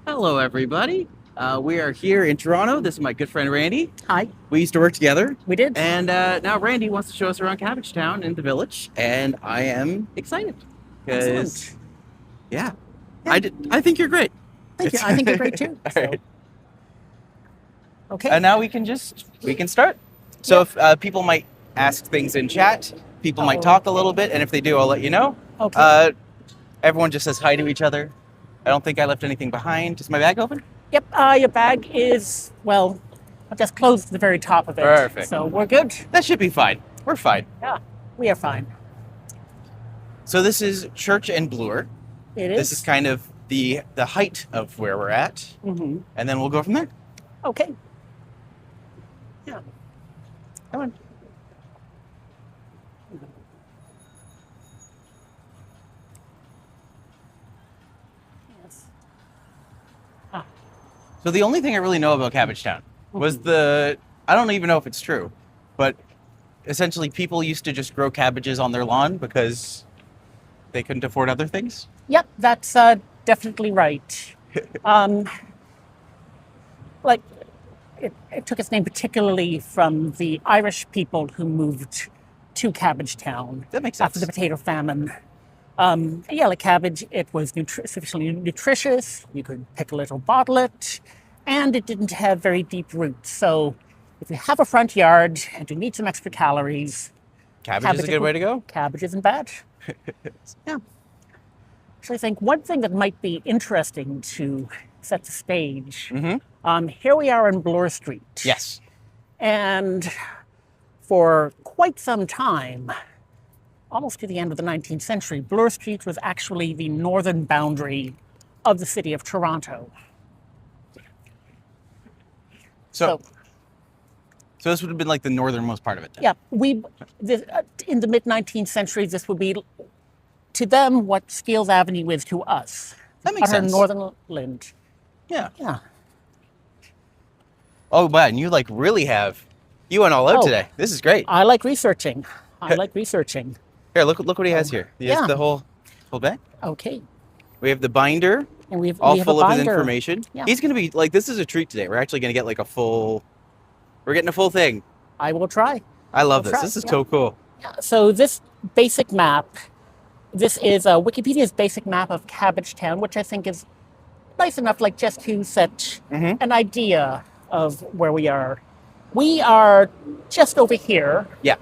Hello, everybody. We are here in Toronto. This is my good friend Randy. Hi, We used to work together, we did. and now Randy wants to show us around Cabbagetown in the village, and I am excited because, Excellent. yeah, Yeah. I think you're great. Thank you. I think you're great too. All So, right. okay. And now we can start. So if people might ask things in chat, people might talk a little bit, and if they do, I'll let you know. Okay. Everyone just says hi to each other. I don't think I left anything behind. Is my bag open? Yep. Your bag is, well, I've just closed the very top of it. Perfect. So we're good. That should be fine. We're fine. Yeah, we are fine. So this is Church and Bloor. It is. This is kind of the height of where we're at, Mm-hmm. and then we'll go from there. Okay. Yeah. Come on. Yes. So the only thing I really know about Cabbagetown was I don't even know if it's true, but essentially people used to just grow cabbages on their lawn because they couldn't afford other things. Yep, that's definitely right. Like, it took its name particularly from the Irish people who moved to Cabbagetown That makes sense. after the potato famine. Like cabbage, it was sufficiently nutritious. You could pick a little, bottle it, and it didn't have very deep roots. So if you have a front yard and you need some extra calories, Cabbage is a good way to go. cabbage isn't bad. Yeah. So I think one thing that might be interesting to set the stage, here we are on Bloor Street. Yes. And for quite some time, almost to the end of the 19th century, Bloor Street was actually the northern boundary of the city of Toronto. So this would have been like the northernmost part of it then. Yeah, in the mid-19th century, this would be, to them, what Scales Avenue is to us. That makes Utter sense. Northernland. Yeah. Yeah. Oh, man, you you went all out Oh. today. This is great. I like researching. Here, look what he has here. He has Yeah. the whole bag. Okay. We have the binder. And we have All a full of his binder. information. Yeah. He's going to be this is a treat today. We're actually going to get we're getting a full thing. I will try. I love We'll this. try, This is yeah. so cool. So this basic map, this is Wikipedia's basic map of Cabbagetown, which I think is nice enough, like just to set an idea of where we are. We are just over here, Yeah.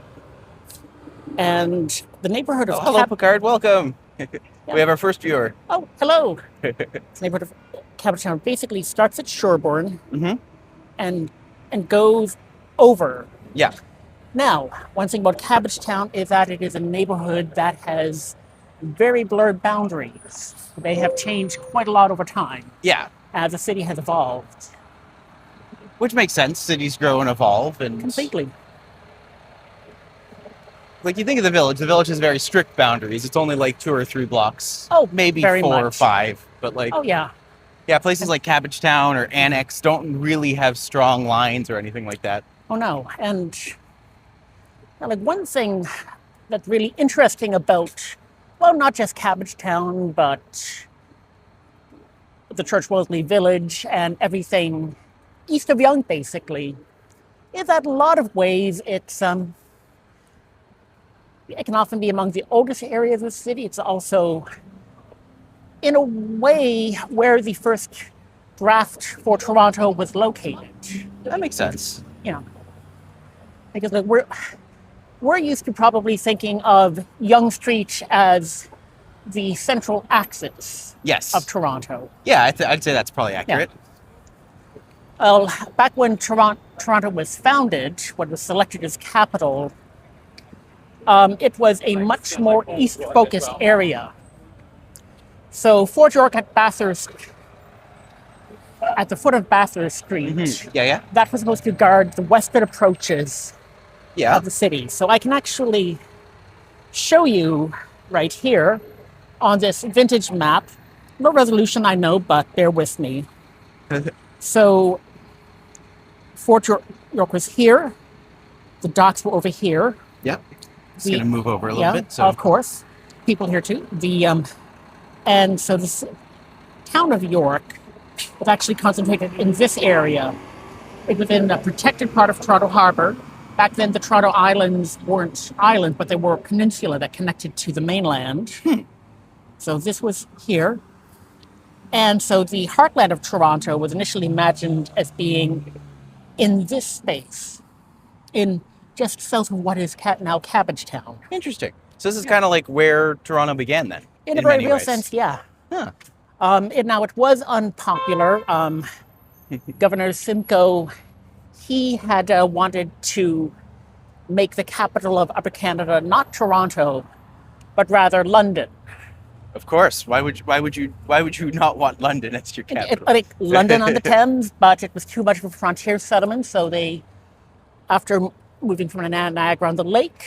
and the neighborhood of Oh, hello, Picard. Welcome. We have our first viewer. Oh, hello. The neighborhood of Cabbagetown basically starts at Sherbourne and goes over. Yeah. Now, one thing about Cabbagetown is that it is a neighborhood that has very blurred boundaries. They have changed quite a lot over time Yeah. as the city has evolved Which makes sense. Cities grow and evolve, and completely. like you think of the village has very strict boundaries. It's only like 2 or 3 blocks. Oh, maybe very 4 or much. 5, but Oh, yeah. yeah, places like Cabbagetown or Annex don't really have strong lines or anything like that. Oh, no. And like one thing that's really interesting about, well, not just Cabbagetown, but the Church Wellesley Village and everything east of Yonge, basically, is that in a lot of ways it can often be among the oldest areas of the city. It's also, in a way, where the first draft for Toronto was located. That makes sense. Yeah. Because like, we're used to probably thinking of Yonge Street as the central axis Yes. of Toronto. Yeah, I'd say that's probably accurate. Well, back when Toronto was founded, when it was selected as capital, it was a much more east-focused area. So Fort York at the foot of Bathurst Street, Yeah. that was supposed to guard the western approaches Yeah. of the city. So I can actually show you right here on this vintage map. Low resolution, I know, but bear with me. So Fort York was here. The docks were over here. Yeah. Just going to move over a little bit. So Of course. People here too. And so the town of York was actually concentrated in this area. It was in a protected part of Toronto Harbour. Back then, the Toronto Islands weren't islands, but they were a peninsula that connected to the mainland. So this was here. And so the heartland of Toronto was initially imagined as being in this space, in just south of what is now Cabbagetown. Interesting. So this is kind of like where Toronto began then. In a very many real ways. sense, yeah. Huh. Now, it was unpopular. Governor Simcoe, he had wanted to make the capital of Upper Canada not Toronto, but rather London. Of course. Why would you not want London as your capital? Like London on the Thames, but it was too much of a frontier settlement. So they, after moving from Niagara on the Lake,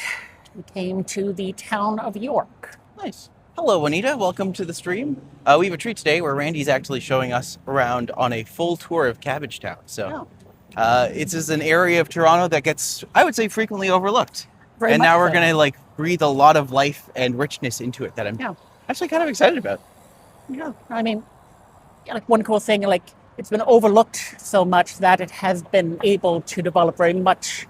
came to the town of York. Nice. Hello, Juanita. Welcome to the stream. We have a treat today where Randy's actually showing us around on a full tour of Cabbagetown. So it's just an area of Toronto that gets, I would say, frequently overlooked. Very and much now we're so. going to breathe a lot of life and richness into it that I'm actually kind of excited about. Yeah, I mean, one cool thing, it's been overlooked so much that it has been able to develop very much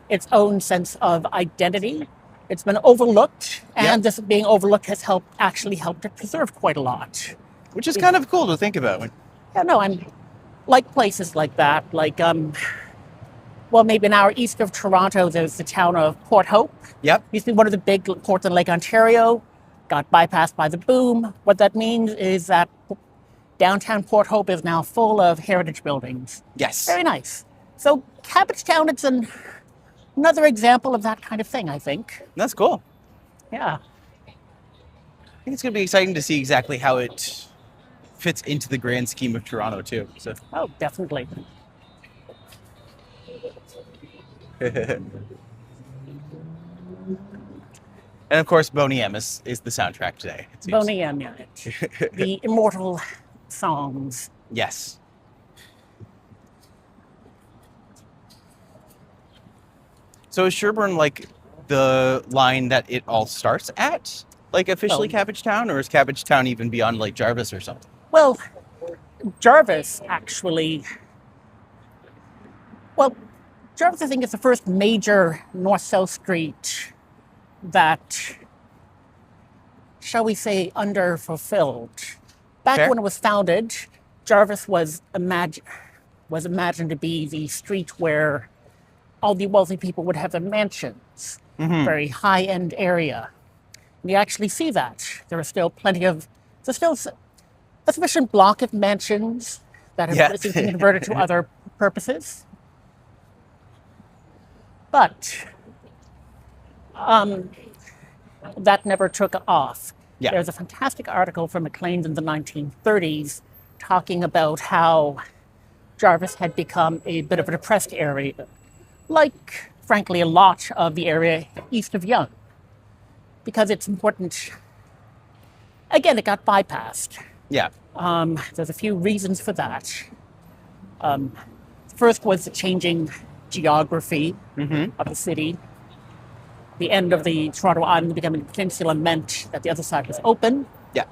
its own sense of identity. It's been overlooked, and this being overlooked has actually helped it preserve quite a lot. Which is kind of cool to think about. Yeah, no, I'm like places like that. Maybe an hour east of Toronto, there's the town of Port Hope. Yep. Used to be one of the big ports in Lake Ontario. Got bypassed by the boom. What that means is that downtown Port Hope is now full of heritage buildings. Yes. Very nice. So Cabbagetown, it's another example of that kind of thing, I think. That's cool. Yeah. I think it's going to be exciting to see exactly how it fits into the grand scheme of Toronto, too. So. Oh, definitely. And of course, Boney M is the soundtrack today. It seems. Boney M, yeah. The immortal songs. Yes. So is Sherbourne the line that it all starts at? Officially Cabbagetown? Or is Cabbagetown even beyond Jarvis or something? Well, Jarvis actually... Jarvis, I think, is the first major north-south street that, shall we say, underfulfilled. Back Fair. when it was founded, Jarvis was imagined to be the street where all the wealthy people would have their mansions. Very high-end area. And you actually see that. There's still a sufficient block of mansions that have been converted to other purposes. But that never took off. Yeah. There's a fantastic article from McLean in the 1930s talking about how Jarvis had become a bit of a depressed area, like, frankly, a lot of the area east of Yonge, because it's important. Again, it got bypassed. Yeah. There's a few reasons for that. First was the changing geography of the city. The end of the Toronto Island becoming a peninsula meant that the other side was open. Yeah.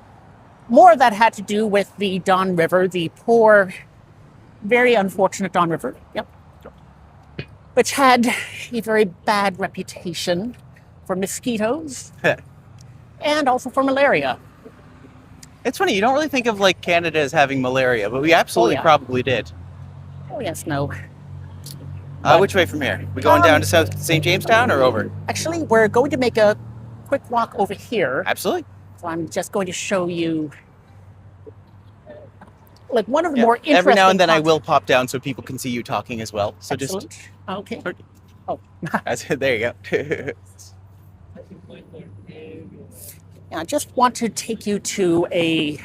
More of that had to do with the Don River, the poor, very unfortunate Don River, which had a very bad reputation for mosquitoes and also for malaria. It's funny, you don't really think of Canada as having malaria, but we absolutely probably did. Oh, yes, no. Which way from here? We going down to South St. Jamestown or over? Actually, we're going to make a quick walk over here. Absolutely. So I'm just going to show you one of the more interesting... Every now and then I will pop down so people can see you talking as well. So Excellent. Okay. Oh. There you go. I just want to take you to a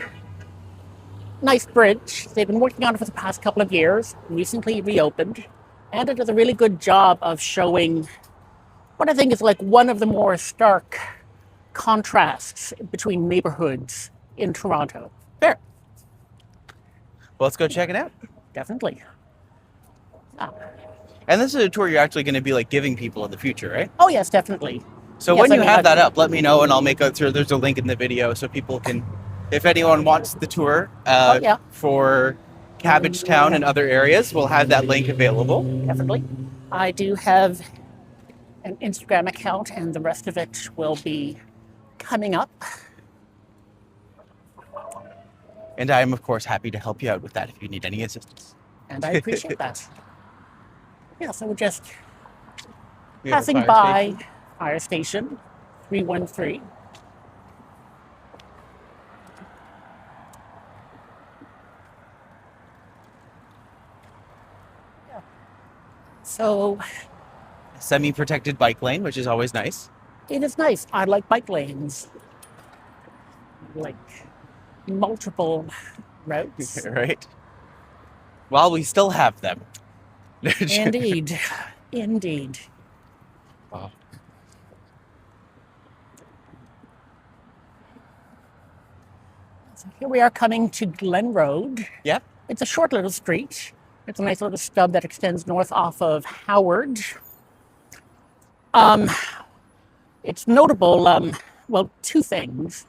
nice bridge. They've been working on it for the past couple of years, recently reopened, and it does a really good job of showing what I think is one of the more stark contrasts between neighborhoods in Toronto. Fair. Well, let's go check it out. Definitely. And this is a tour you're actually going to be giving people in the future, right? Oh, yes, definitely. So when you have that up, let me know and I'll make sure there's a link in the video so people can, if anyone wants the tour for Cabbagetown and other areas, we'll have that link available. Definitely. I do have an Instagram account, and the rest of it will be coming up. And I am, of course, happy to help you out with that if you need any assistance. And I appreciate that. Yeah, so we're just We have a passing fire by station. fire station 313. Yeah. So Semi-protected bike lane, which is always nice. it is nice. I like bike lanes. Like multiple routes. Right? While we still have them. Indeed. Indeed. Wow. So here we are coming to Glen Road. Yep. It's a short little street. It's a nice little stub that extends north off of Howard. It's notable, well, two things.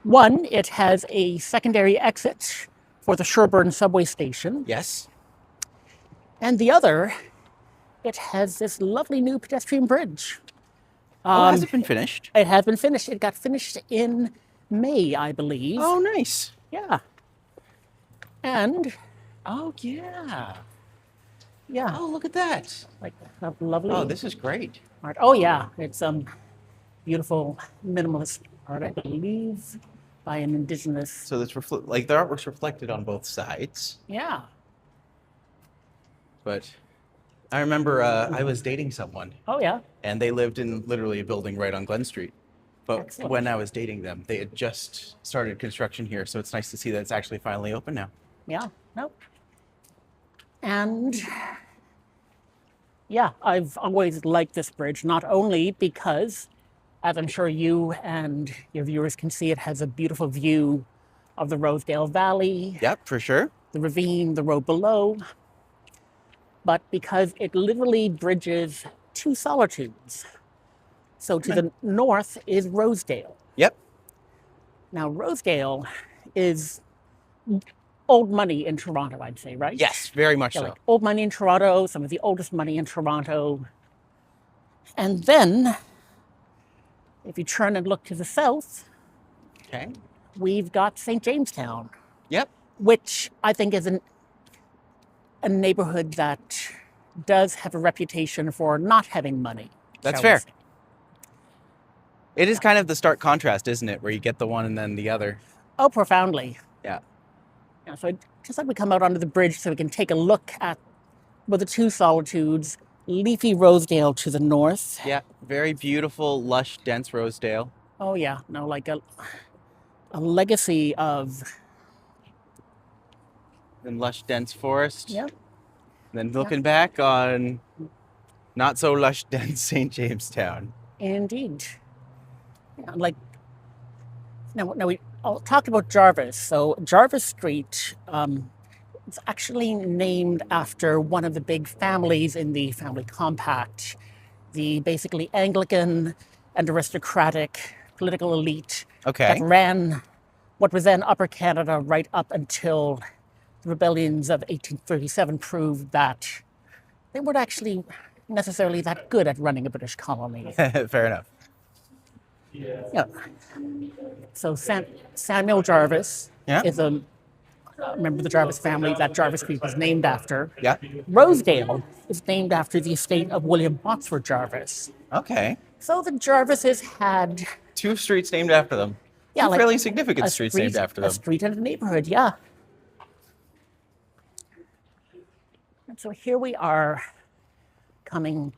One, it has a secondary exit for the Sherburne subway station. Yes. And the other, it has this lovely new pedestrian bridge. Has it been finished? It has been finished. It got finished in May, I believe. Oh, nice. Yeah. And, Oh, yeah. yeah, Oh, look at that. like a lovely Oh, this is great. art. Oh, yeah, it's beautiful minimalist art, I believe, by an indigenous. So this like the artwork's reflected on both sides. Yeah. But I remember I was dating someone, Oh, yeah. and they lived in literally a building right on Glen Street. But Excellent. when I was dating them, they had just started construction here, so it's nice to see that it's actually finally open now. Yeah. Nope. And yeah, I've always liked this bridge, not only because, as I'm sure you and your viewers can see, it has a beautiful view of the Rosedale Valley, Yep, for sure. the ravine, the road below, but because it literally bridges two solitudes. So to the north is Rosedale. Yep. Now, Rosedale is old money in Toronto, I'd say, right? Yes, very much Yeah, so. like old money in Toronto, some of the oldest money in Toronto. And then, if you turn and look to the south, Okay. we've got St. Jamestown, Yep. which I think is a neighborhood that does have a reputation for not having money. That's shall we fair. say. It is kind of the stark contrast, isn't it? Where you get the one and then the other. Oh, profoundly. Yeah. Yeah, so just like we come out onto the bridge so we can take a look at the two solitudes, leafy Rosedale to the north. Yeah. Very beautiful, lush, dense Rosedale. Oh yeah, no, like a legacy of, And lush, dense forest. yeah, Then looking back on not so lush, dense St. Jamestown. indeed. Yeah, like now we all talked about Jarvis. So Jarvis Street, it's actually named after one of the big families in the family compact, the basically Anglican and aristocratic political elite Okay. that ran what was then Upper Canada right up until the rebellions of 1837 proved that they weren't actually necessarily that good at running a British colony. Fair enough. Yeah. So Samuel Jarvis Yeah. is a member of the Jarvis family that Jarvis Street was named after. Yeah. Rosedale is named after the estate of William Botsford Jarvis. Okay. So the Jarvises had Two streets named after them. Yeah, Two like fairly significant streets named after a them. street and a neighborhood, yeah. And so here we are coming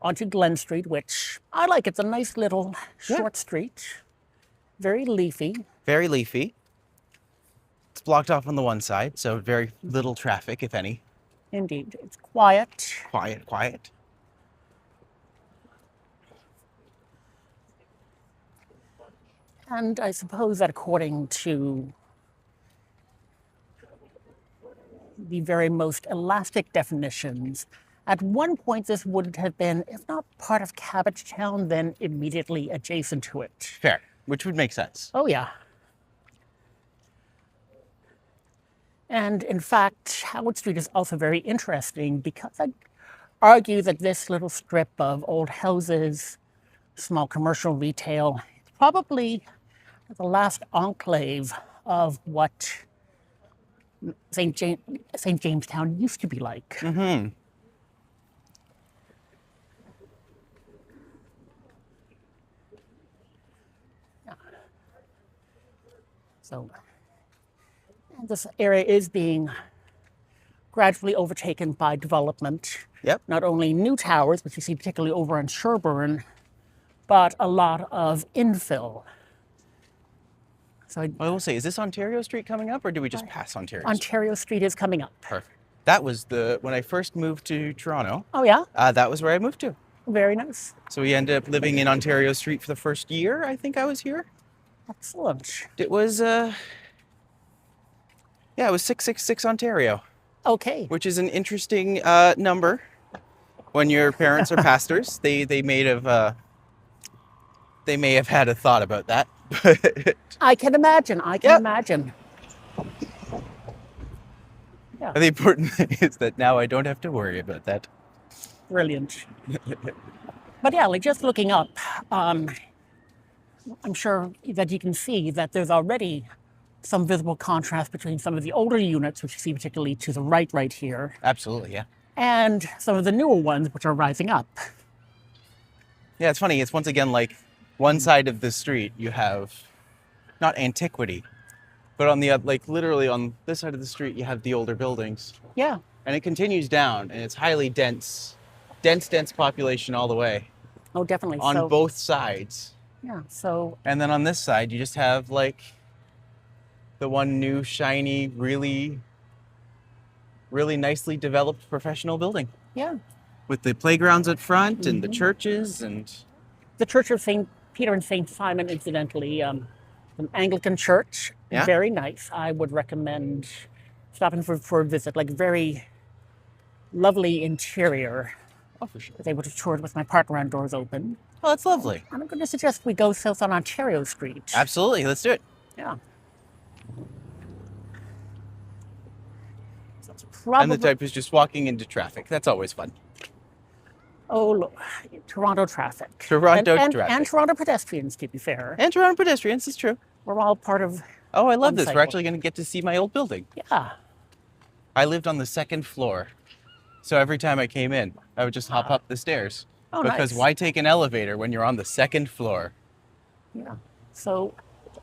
onto Glen Street, which I like. It's a nice little short street, very leafy. Very leafy. It's blocked off on the one side, so very little traffic, if any. Indeed, it's quiet. Quiet, quiet. And I suppose that according to the very most elastic definitions, at one point this would have been, if not part of Cabbagetown, then immediately adjacent to it. Fair. Which would make sense. Oh, yeah. And in fact, Howard Street is also very interesting because I argue that this little strip of old houses, small commercial retail, is probably the last enclave of what St. Jamestown used to be like. Mm-hmm. So, and this area is being gradually overtaken by development. Yep. Not only new towers, which you see particularly over on Sherbourne, but a lot of infill. So I will say, is this Ontario Street coming up, or did we just pass Ontario Street? Ontario Street is coming up. Perfect. That was when I first moved to Toronto. Oh yeah? That was where I moved to. Very nice. So we ended up living in Ontario Street for the first year, I think I was here. Excellent. It was, it was 666 Ontario, Okay. which is an interesting number when your parents are pastors. They may have had a thought about that. I can imagine. I can Yep. imagine. The important thing is that now I don't have to worry about that. Brilliant. But yeah, like just looking up, I'm sure that you can see that there's already some visible contrast between some of the older units, which you see particularly to the right here, Absolutely, yeah. and some of the newer ones which are rising up. Yeah, it's funny. It's once again like one side of the street you have not antiquity, but on the like literally on this side of the street you have the older buildings, Yeah. and it continues down, and it's highly dense population all the way Oh, definitely. on So, both sides. yeah. So, And then on this side you just have like the one new shiny, really nicely developed professional building yeah. with the playgrounds at front and the churches and The Church of St. Peter and St. Simon, incidentally, an Anglican church. Yeah. Very nice. I would recommend stopping for a visit. Like very lovely interior. oh, for sure. I was able to tour it with my partner on Doors Open. Oh, that's lovely. And I'm going to suggest we go south on Ontario Street. Absolutely, let's do it. Yeah. So it's And probably, the type is just walking into traffic. That's always fun. oh, look, Toronto traffic. Toronto and traffic. And Toronto pedestrians, to be fair. And Toronto pedestrians, it's true. We're all part of, Oh, I love One this. We're cycle. actually going to get to see my old building. yeah. I lived on the second floor. So every time I came in, I would just hop up the stairs. Oh, Because nice. why take an elevator when you're on the second floor? Yeah. So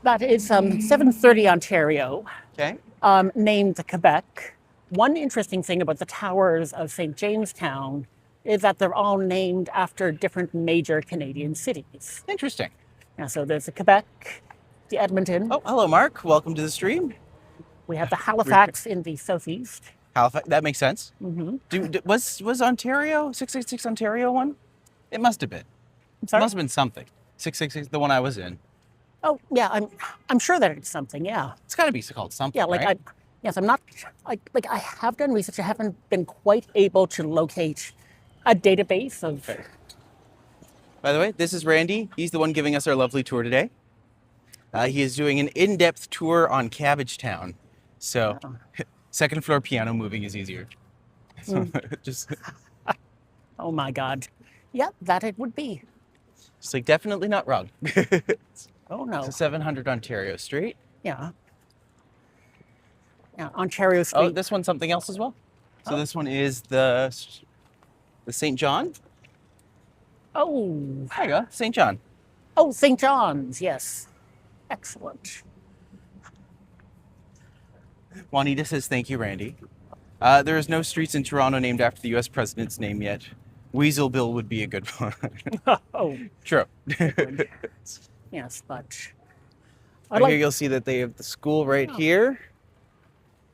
that is 730 Ontario, Okay. named Quebec. One interesting thing about the towers of St. Jamestown is that they're all named after different major Canadian cities. Interesting. Yeah, so there's the Quebec, the Edmonton, Oh, hello, Mark. Welcome to the stream. we have the Halifax in the southeast. Halifax. That makes sense. Mm-hmm. Was Ontario 666 Ontario one? It must have been. I'm It sorry? must have been something. 666, the one I was in. Oh, yeah, I'm sure that it's something, yeah. It's got to be called something. Yeah, like right? I'm not, I have done research. I haven't been quite able to locate a database of, Okay. By the way, this is Randy. He's the one giving us our lovely tour today. He is doing an in-depth tour on Cabbagetown. So, second floor piano moving is easier. just oh my God. Yeah, that it would be. like definitely not wrong. Oh no. So 700 Ontario Street. Yeah. Yeah, Ontario Oh, Street. this one's something else as well. So this one is the St. John. Oh, There you go, St. John. oh, St. John's, yes. Excellent. Juanita says, thank you, Randy. There is no streets in Toronto named after the U.S. president's name yet. Weaselville would be a good one. Oh, True. yes, but Right here you'll see that they have the school right here.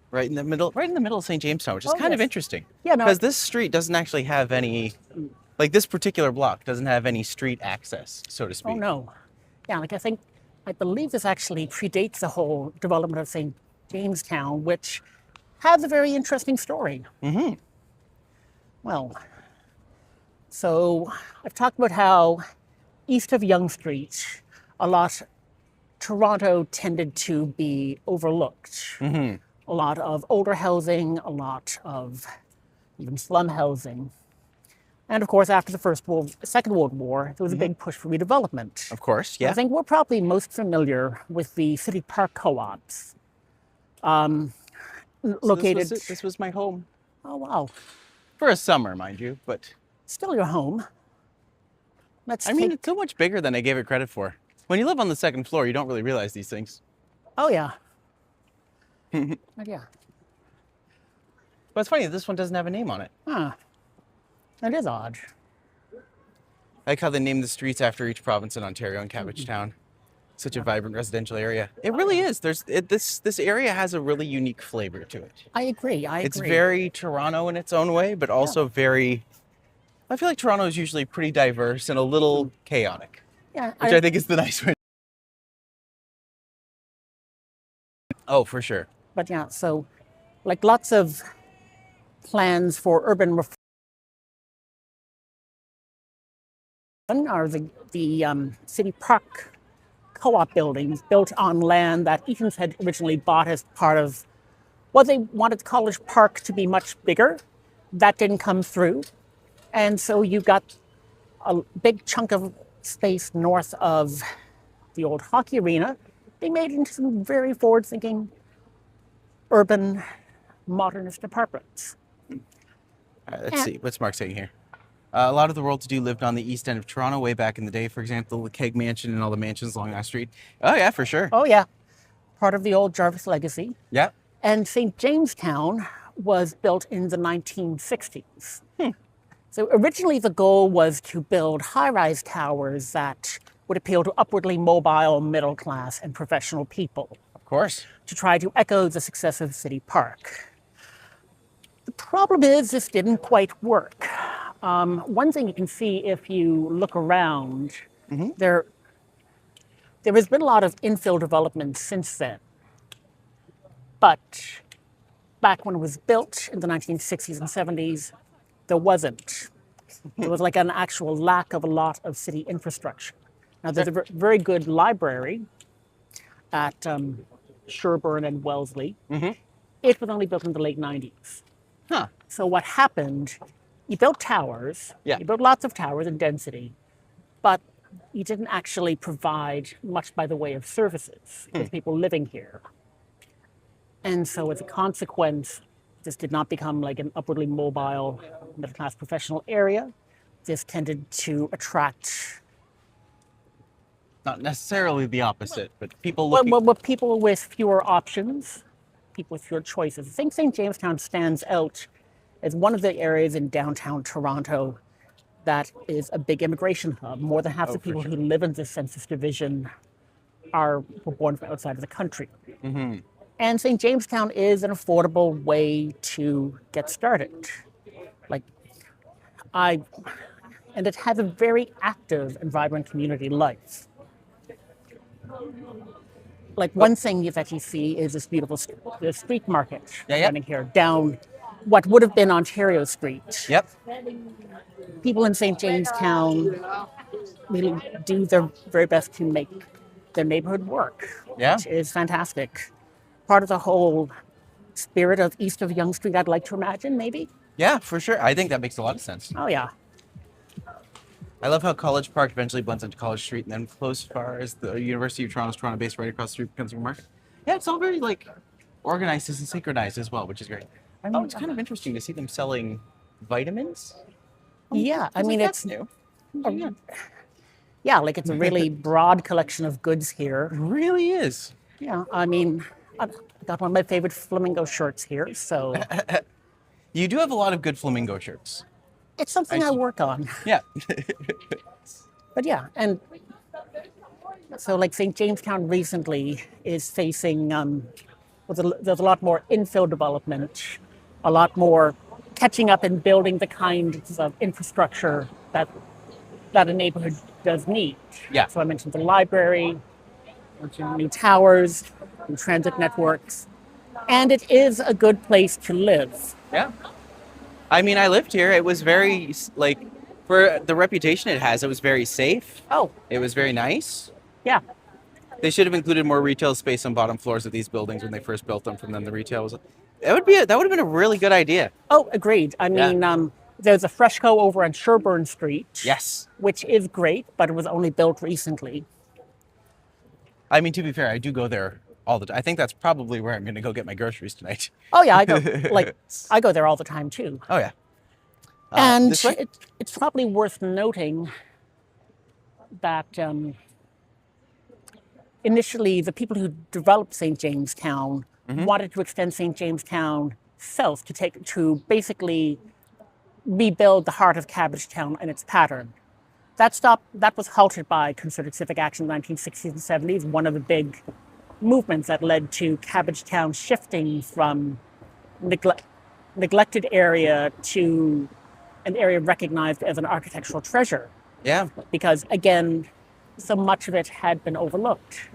Right in the middle of St. Jamestown, which is Oh, kind of yes. interesting. Yeah, no. Because this street doesn't actually have any, like this particular block doesn't have any street access, so to speak. Oh no. Yeah, like I believe this actually predates the whole development of St. Jamestown, which has a very interesting story. Mm-hmm. Well, so I've talked about how east of Yonge Street, Toronto tended to be overlooked. Mm-hmm. a lot of older housing, a lot of even slum housing. And of course, after the Second World War, there was a big push for redevelopment. Of course, I yeah. think we're probably most familiar with the city park co-ops. So Located. this was my home. Oh, wow. For a summer, mind you, but Still your home. I mean, it's so much bigger than I gave it credit for. When you live on the second floor, you don't really realize these things. Oh, yeah. But yeah. But it's funny that this one doesn't have a name on it. Huh. That is odd. I like how they name the streets after each province in Ontario and Cabbagetown. Such a vibrant residential area. It really is. This area has a really unique flavor to it. I agree. It's very Toronto in its own way, but also very... I feel like Toronto is usually pretty diverse and a little chaotic, Yeah, which I think is the nice way. Oh, for sure. But yeah, so like lots of plans for urban reform are the city park co-op buildings built on land that Eaton's had originally bought as part of what they wanted College Park to be much bigger. That didn't come through. And so you got a big chunk of space north of the old hockey arena being made into some very forward-thinking urban modernist apartments. All right, let's see. What's Mark saying here? A lot of the world-to-do lived on the east end of Toronto way back in the day. For example, the Keg Mansion and all the mansions along that street. Oh, yeah, for sure. Oh, yeah. Part of the old Jarvis legacy. Yeah. And St. Jamestown was built in the 1960s. So originally the goal was to build high-rise towers that would appeal to upwardly mobile, middle class, and professional people. Of course. To try to echo the success of City Park. The problem is this didn't quite work. One thing you can see if you look around, there has been a lot of infill development since then. But back when it was built in the 1960s and 70s, there wasn't. There was like an actual lack of a lot of city infrastructure. Now, there's a very good library at Sherbourne and Wellesley. It was only built in the late 90s. Huh. So what happened, you built towers, Yeah. you built lots of towers in density, but you didn't actually provide much by the way of services to people living here. And so as a consequence, this did not become like an upwardly mobile, middle-class professional area. This tended to attract... Not necessarily the opposite, but people looking... Well, people with fewer options, people with fewer choices. I think St. Jamestown stands out as one of the areas in downtown Toronto that is a big immigration hub. More than half the people who live in this census division were born from outside of the country. And St. Jamestown is an affordable way to get started. And it has a very active and vibrant community life. Like one thing that you see is this beautiful the street market running here down what would have been Ontario Street. Yep. People in St. Jamestown really do their very best to make their neighborhood work, which is fantastic. Part of the whole spirit of east of Yonge Street, I'd like to imagine, maybe. Yeah, for sure. I think that makes a lot of sense. Oh, yeah. I love how College Park eventually blends into College Street and then close as far as the University of Toronto's Toronto base right across the street from Consumer Market. Yeah, it's all very like organized and synchronized as well, which is great. I mean, it's kind of interesting to see them selling vitamins. Yeah, I mean, that's it's new. Yeah, like it's a really broad collection of goods here. It really is. Yeah, I mean, I've got one of my favorite flamingo shirts here, so You do have a lot of good flamingo shirts. it's something I work on. Yeah. But yeah, and so like St. Jamestown recently is facing, there's a lot more infill development, a lot more catching up and building the kinds of infrastructure that a neighborhood does need. Yeah. So I mentioned the library, new towers, new transit networks, and it is a good place to live. Yeah. I mean, I lived here. It was very, like, for the reputation it has, it was very safe. Oh, It was very nice. yeah. They should have included more retail space on bottom floors of these buildings when they first built them. From then the retail was. That would have been a really good idea. Oh, agreed. I mean, there's a Fresco over on Sherburne Street. Yes. Which is great, but it was only built recently. I mean, to be fair, I do go there all the time. I think that's probably where I'm going to go get my groceries tonight. Oh yeah, I go there all the time too. Oh yeah. And this way? it's probably worth noting that initially the people who developed St. Jamestown wanted to extend St. Jamestown south to basically rebuild the heart of Cabbagetown and its pattern. That was halted by concerted civic action in the 1960s and 70s, one of the big movements that led to Cabbagetown shifting from neglected area to an area recognized as an architectural treasure. Yeah. Because, again, so much of it had been overlooked.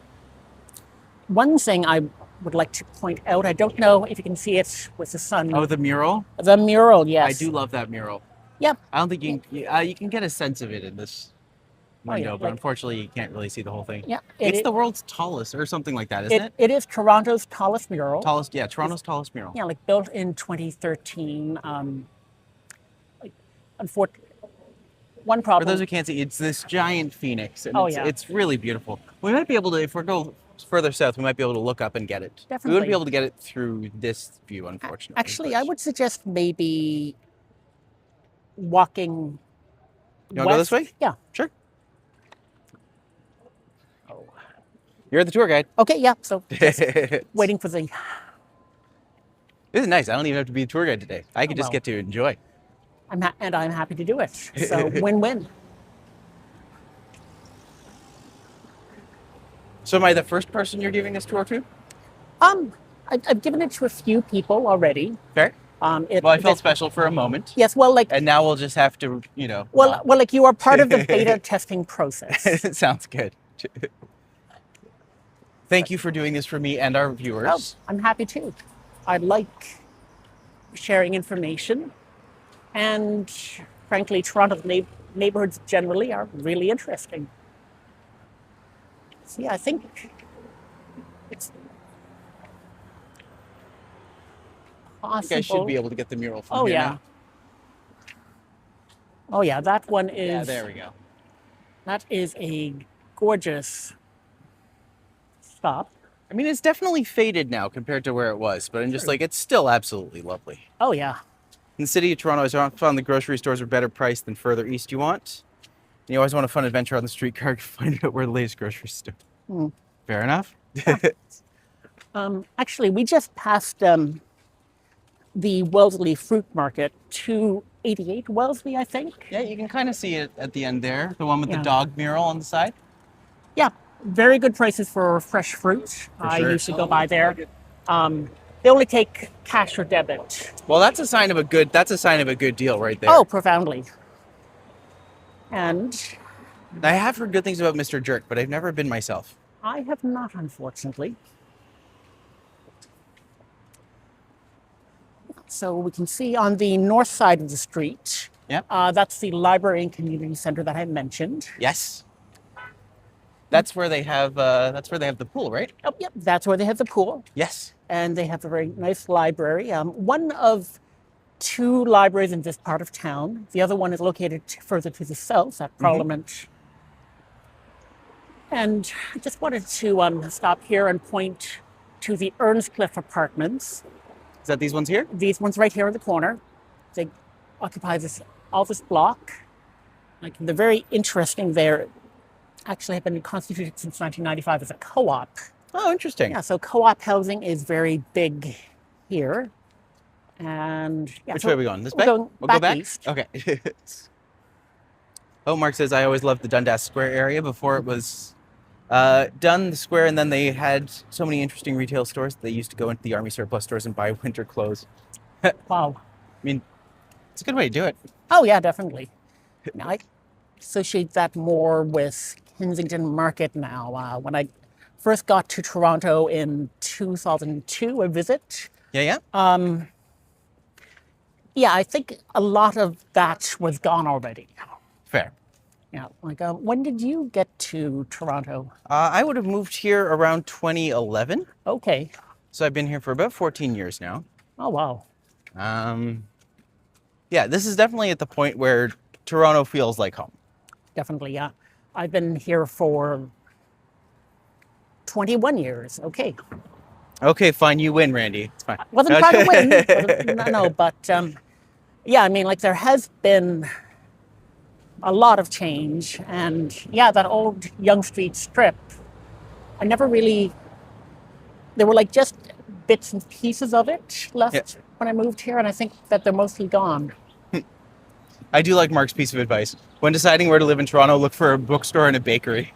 One thing I would like to point out, I don't know if you can see it with the sun. Oh, the mural? The mural, yes. I do love that mural. Yep. I don't think you can get a sense of it in this window, but like- unfortunately you can't really see the whole thing. Yeah. It's the world's tallest or something like that, isn't it? It is Toronto's tallest mural. Toronto's tallest mural. Yeah, like built in 2013. One For problem. those who can't see, it's this giant phoenix, and Oh, it's, yeah. it's really beautiful. We might be able to, if we go further south, we might be able to look up and get it. We Definitely. wouldn't be able to get it through this view, unfortunately. Actually, but- I would suggest maybe walking. You want to go this way? Yeah. Sure. Oh. You're the tour guide. Okay, yeah. So This waiting for the. is nice. I don't even have to be a tour guide today. I can just well. get to enjoy. I'm happy to do it. So win-win. So am I the first person you're giving this tour to? I've given it to a few people already. Fair. Well, I felt special for a moment. Yes, well, like And now we'll just have to, well, like you are part of the beta testing process. It sounds good. Thank you for doing this for me and our viewers. Oh, I'm happy to. I like sharing information, and frankly, Toronto's neighborhoods generally are really interesting. So yeah, I think it's I think I should be able to get the mural from Oh here yeah. now. Oh yeah, that one is. Yeah, there we go. That is a gorgeous stop. I mean, it's definitely faded now compared to where it was, but I'm just like, it's still absolutely lovely. Oh yeah. In the city of Toronto, I found the grocery stores are better priced than further east you want. You always want a fun adventure on the streetcar to find out where the latest grocery store. Fair enough. Actually, we just passed the Wellesley Fruit Market, 288 Wellesley, I think. Yeah, you can kind of see it at the end there, the one with Yeah. the dog mural on the side. Yeah, very good prices for fresh fruit. I sure. used to go by there. They only take cash or debit. Well, that's a sign of a good deal right there. Oh, profoundly. And I have heard good things about Mr. Jerk, but I've never been myself. I have not, unfortunately. So we can see on the north side of the street, Yep. that's the library and community center that I mentioned. Yes. That's where they have the pool, right? Oh, yep, that's where they have the pool, Yes. and they have a very nice library. One of two libraries in this part of town. The other one is located further to the south at Parliament. And I just wanted to stop here and point to the Earnscliffe Apartments. Is that these ones here? These ones right here in the corner. They occupy this block. Like they're very interesting. They're actually have been constituted since 1995 as a co-op. Oh, interesting. Yeah, so co-op housing is very big here. And yeah, Which so way are we going? This we're way? going We'll back go back? east. Okay. Oh, Mark says, I always loved the Dundas Square area before it was done, the square, and then they had so many interesting retail stores. They used to go into the army surplus stores and buy winter clothes. Wow. I mean, it's a good way to do it. Oh yeah, definitely. Now, I associate that more with Kensington Market now. When I first got to Toronto in 2002, a visit. Yeah. Yeah, I think a lot of that was gone already. Fair. Yeah. Like, when did you get to Toronto? I would have moved here around 2011. Okay. So I've been here for about 14 years now. Oh, wow. Yeah, this is definitely at the point where Toronto feels like home. Definitely, yeah. I've been here for 21 years. Okay. Okay, fine, you win, Randy. It's fine. Wasn't trying to win. No, but yeah, I mean, like there has been a lot of change. And yeah, that old Yonge Street strip, I never really, there were like just bits and pieces of it left when I moved here. And I think that they're mostly gone. I do like Mark's piece of advice. When deciding where to live in Toronto, look for a bookstore and a bakery.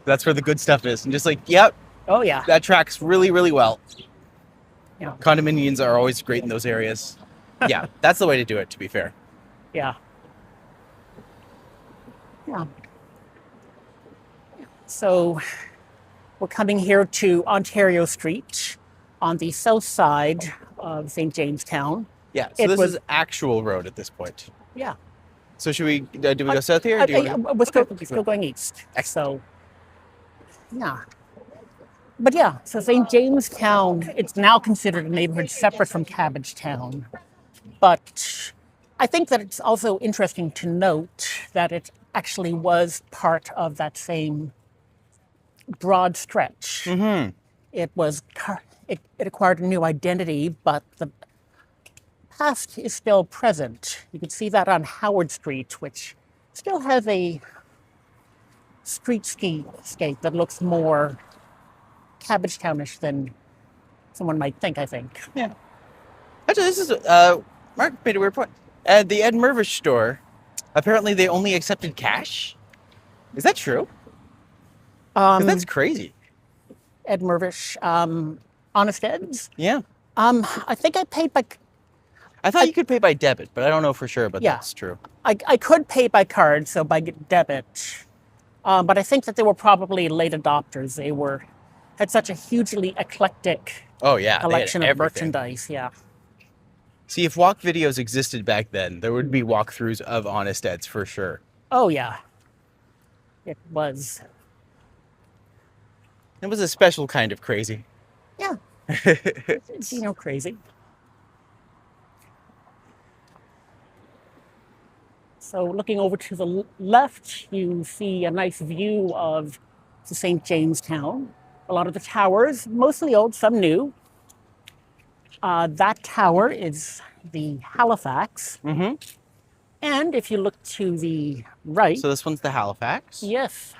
That's where the good stuff is. And just like, yep, Oh, yeah. that tracks really, really well. Yeah. Condominiums are always great in those areas. Yeah, that's the way to do it, to be fair. Yeah. Yeah. So we're coming here to Ontario Street on the south side of St. Jamestown. Yeah, so It this was- is actual road at this point. Yeah. So should we, do we go south here? Or do you wanna- We're still going east. So, yeah. But yeah, so St. Jamestown, it's now considered a neighborhood separate from Cabbagetown. But I think that it's also interesting to note that it actually was part of that same broad stretch. Mm-hmm. It was it acquired a new identity, but the past is still present. You can see that on Howard Street, which still has a streetscape that looks more Cabbagetownish than someone might think, I think. Yeah. Actually, this is, Mark made a weird point. At the Ed Mervish store, apparently they only accepted cash. Is that true? 'Cause that's crazy. Ed Mervish, Honest Ed's. Yeah. I think I paid by, I thought you could pay by debit, but I don't know for sure, but Yeah. that's true. I could pay by card, so by debit. But I think that they were probably late adopters. They had such a hugely eclectic Oh, yeah. they had collection of everything. merchandise. Yeah. See, if walk videos existed back then, there would be walkthroughs of Honest Ed's for sure. Oh, yeah. It was. It was a special kind of crazy. Yeah. It's, crazy. So looking over to the left, you see a nice view of the St. Jamestown. A lot of the towers, mostly old, some new. That tower is the Halifax. Mm-hmm. And if you look to the right, So this one's the Halifax. yes.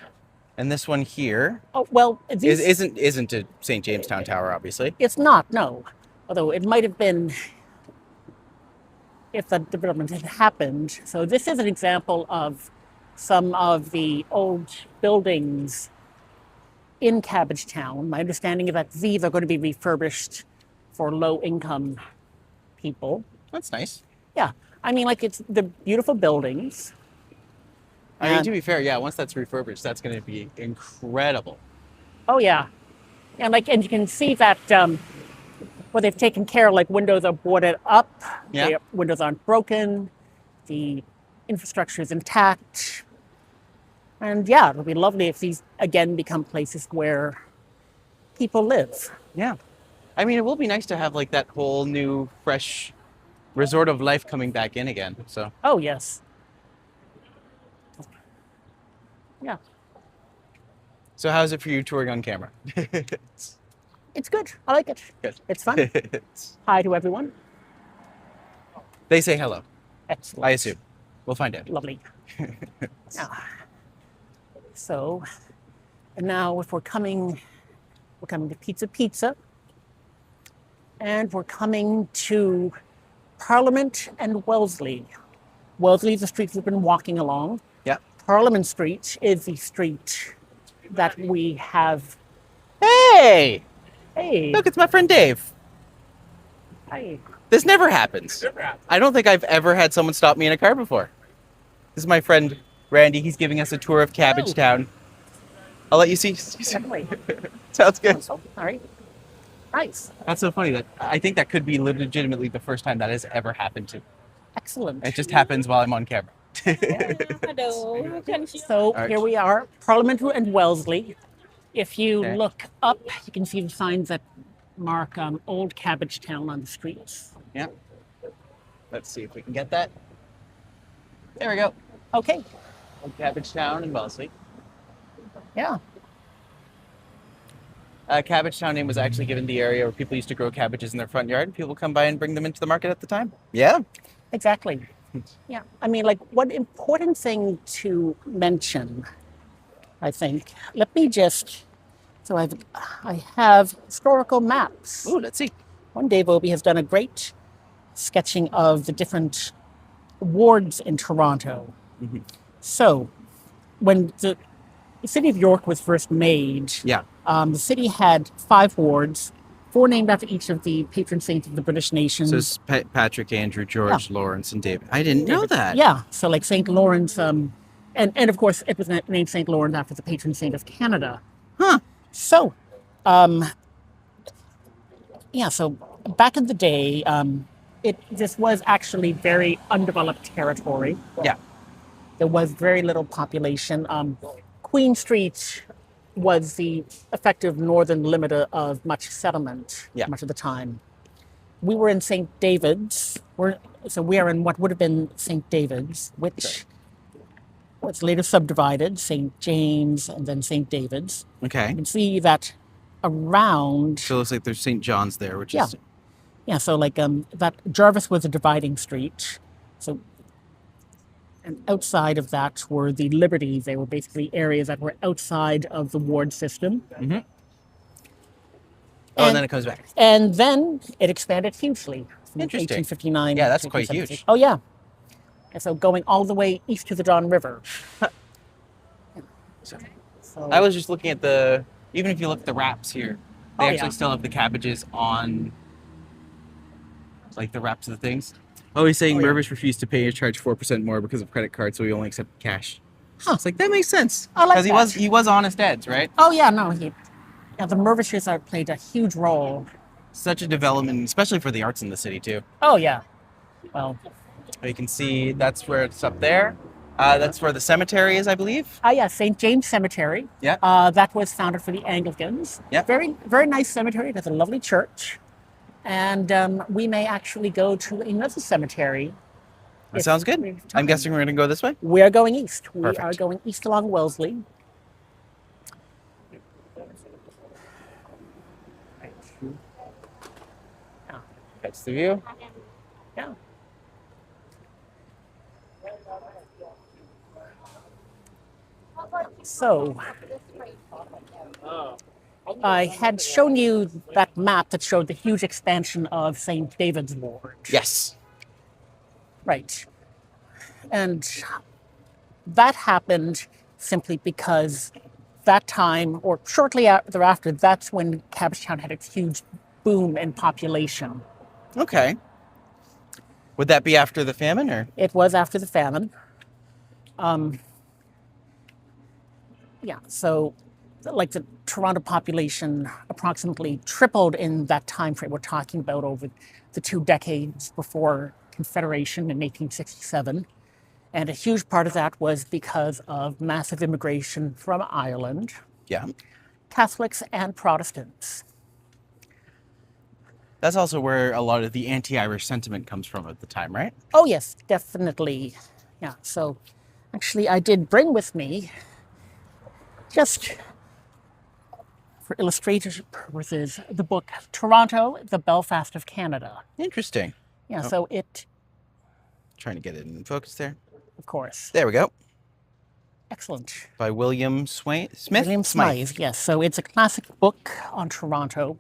And this one here Oh, well, these, isn't a St. Jamestown Tower, obviously. it's not, no. Although it might have been if the development had happened. So this is an example of some of the old buildings in Cabbagetown. My understanding is that these are going to be refurbished for low-income people. That's nice. Yeah, I mean, like the beautiful buildings. I mean, And- to be fair, yeah, once that's refurbished, that's going to be incredible. Oh yeah, and you can see that they've taken care. Like windows are boarded up. Yeah. Windows aren't broken. The infrastructure is intact. And yeah, it'll be lovely if these again become places where people live. Yeah. I mean, it will be nice to have like that whole new, fresh resort of life coming back in again. So, Oh yes. Yeah, so how's it for you touring on camera? it's good. I like it. Good. It's fun. Hi to everyone. They say hello, Excellent. I assume. We'll find out. Lovely. Yeah. So, and now if we're coming to Pizza, and we're coming to Parliament and Wellesley. Wellesley is the street we've been walking along. Yeah. Parliament Street is the street that we have. Hey! Hey, Look, it's my friend Dave. hi. This never happens. I don't think I've ever had someone stop me in a car before. This is my friend Randy. He's giving us a tour of Cabbagetown. I'll let you see. Definitely. Sounds good. All right. Nice. That's so funny that I think that could be legitimately the first time that has ever happened to me. Excellent. It just happens while I'm on camera. Hello, how can you? So Arch. here we are, Parliament and Wellesley. If you Okay. look up, you can see the signs that mark Old Cabbagetown on the streets. Yeah. Let's see if we can get that. There we go. Okay, Old Cabbagetown in Wellesley. yeah. Cabbagetown name was actually given the area where people used to grow cabbages in their front yard. People come by and bring them into the market at the time. Yeah. Exactly. Yeah. I mean, like, one important thing to mention, I think. Let me just. So I have historical maps. Ooh, let's see. One day, Bobby has done a great sketching of the different wards in Toronto. So, when the city of York was first made, Yeah. the city had 5 wards, 4 named after each of the patron saints of the British nation. So it's Patrick, Andrew, George, Lawrence, and David. I didn't know that. Yeah, so like St. Lawrence, and of course it was named St. Lawrence after the patron saint of Canada. Huh. So, so back in the day, this was actually very undeveloped territory. Yeah. There was very little population. Queen Street was the effective northern limit of much settlement much of the time. We were in St. David's. We are in what would have been St. David's, which was later subdivided, St. James and then St. David's. Okay. You can see that around... So it looks like there's St. John's there, which Yeah. is... Yeah, so like that Jarvis was a dividing street. So, and outside of that were the Liberties. They were basically areas that were outside of the ward system. Mm-hmm. Oh, and then it comes back. And then it expanded hugely. From Interesting. 1859. Yeah, that's to quite 1876. huge. Oh, yeah. And so going all the way east to the Don River. So, I was just looking at even if you look at the wraps here, they Oh, actually yeah. still have the cabbages on, like, the wraps of the things. Oh, he's saying Oh, yeah. Mervish refused to pay or charge 4% more because of credit card, so he only accepted cash. Huh. It's like, that makes sense. I like Because that. he was honest Eds, right? Oh, yeah, no. The Mervishes played a huge role. Such a development, especially for the arts in the city, too. Oh, yeah. Well, You can see that's where it's up there. That's where the cemetery is, I believe. yeah, St. James Cemetery. Yeah. That was founded for the Anglicans. Yeah. Very, very nice cemetery. It has a lovely church. And we may actually go to another cemetery. That if sounds good. we have I'm time. guessing we're going to go this way? We are going east. We Perfect. are going east along Wellesley. Yeah. That's the view. Yeah. So, I had shown you that map that showed the huge expansion of St. David's Ward. Yes. Right. And that happened simply because that time, or shortly thereafter, that's when Cabbagetown had its huge boom in population. Okay. Would that be after the famine, or? It was after the famine. So like the Toronto population approximately tripled in that time frame we're talking about over the 2 decades before Confederation in 1867. And a huge part of that was because of massive immigration from Ireland, Yeah. Catholics and Protestants. That's also where a lot of the anti-Irish sentiment comes from at the time, right? Oh yes, definitely. Yeah, so actually I did bring with me, just for illustrative purposes, the book Toronto, the Belfast of Canada. Interesting. Yeah, so it, Trying to get it in focus there. of course, There we go. excellent. By William Smith? William Smythe, yes. So it's a classic book on Toronto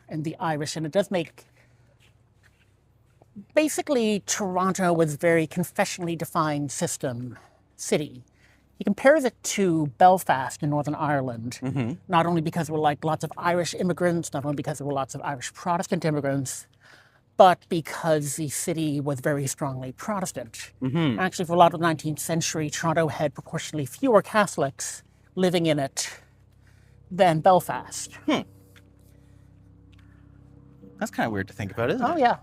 and the Irish, and it does make... Basically, Toronto was a very confessionally defined city. He compares it to Belfast in Northern Ireland, not only because there were like lots of Irish immigrants, not only because there were lots of Irish Protestant immigrants, but because the city was very strongly Protestant. Actually, for a lot of the 19th century, Toronto had proportionally fewer Catholics living in it than Belfast. That's kind of weird to think about, isn't Oh, it? yeah.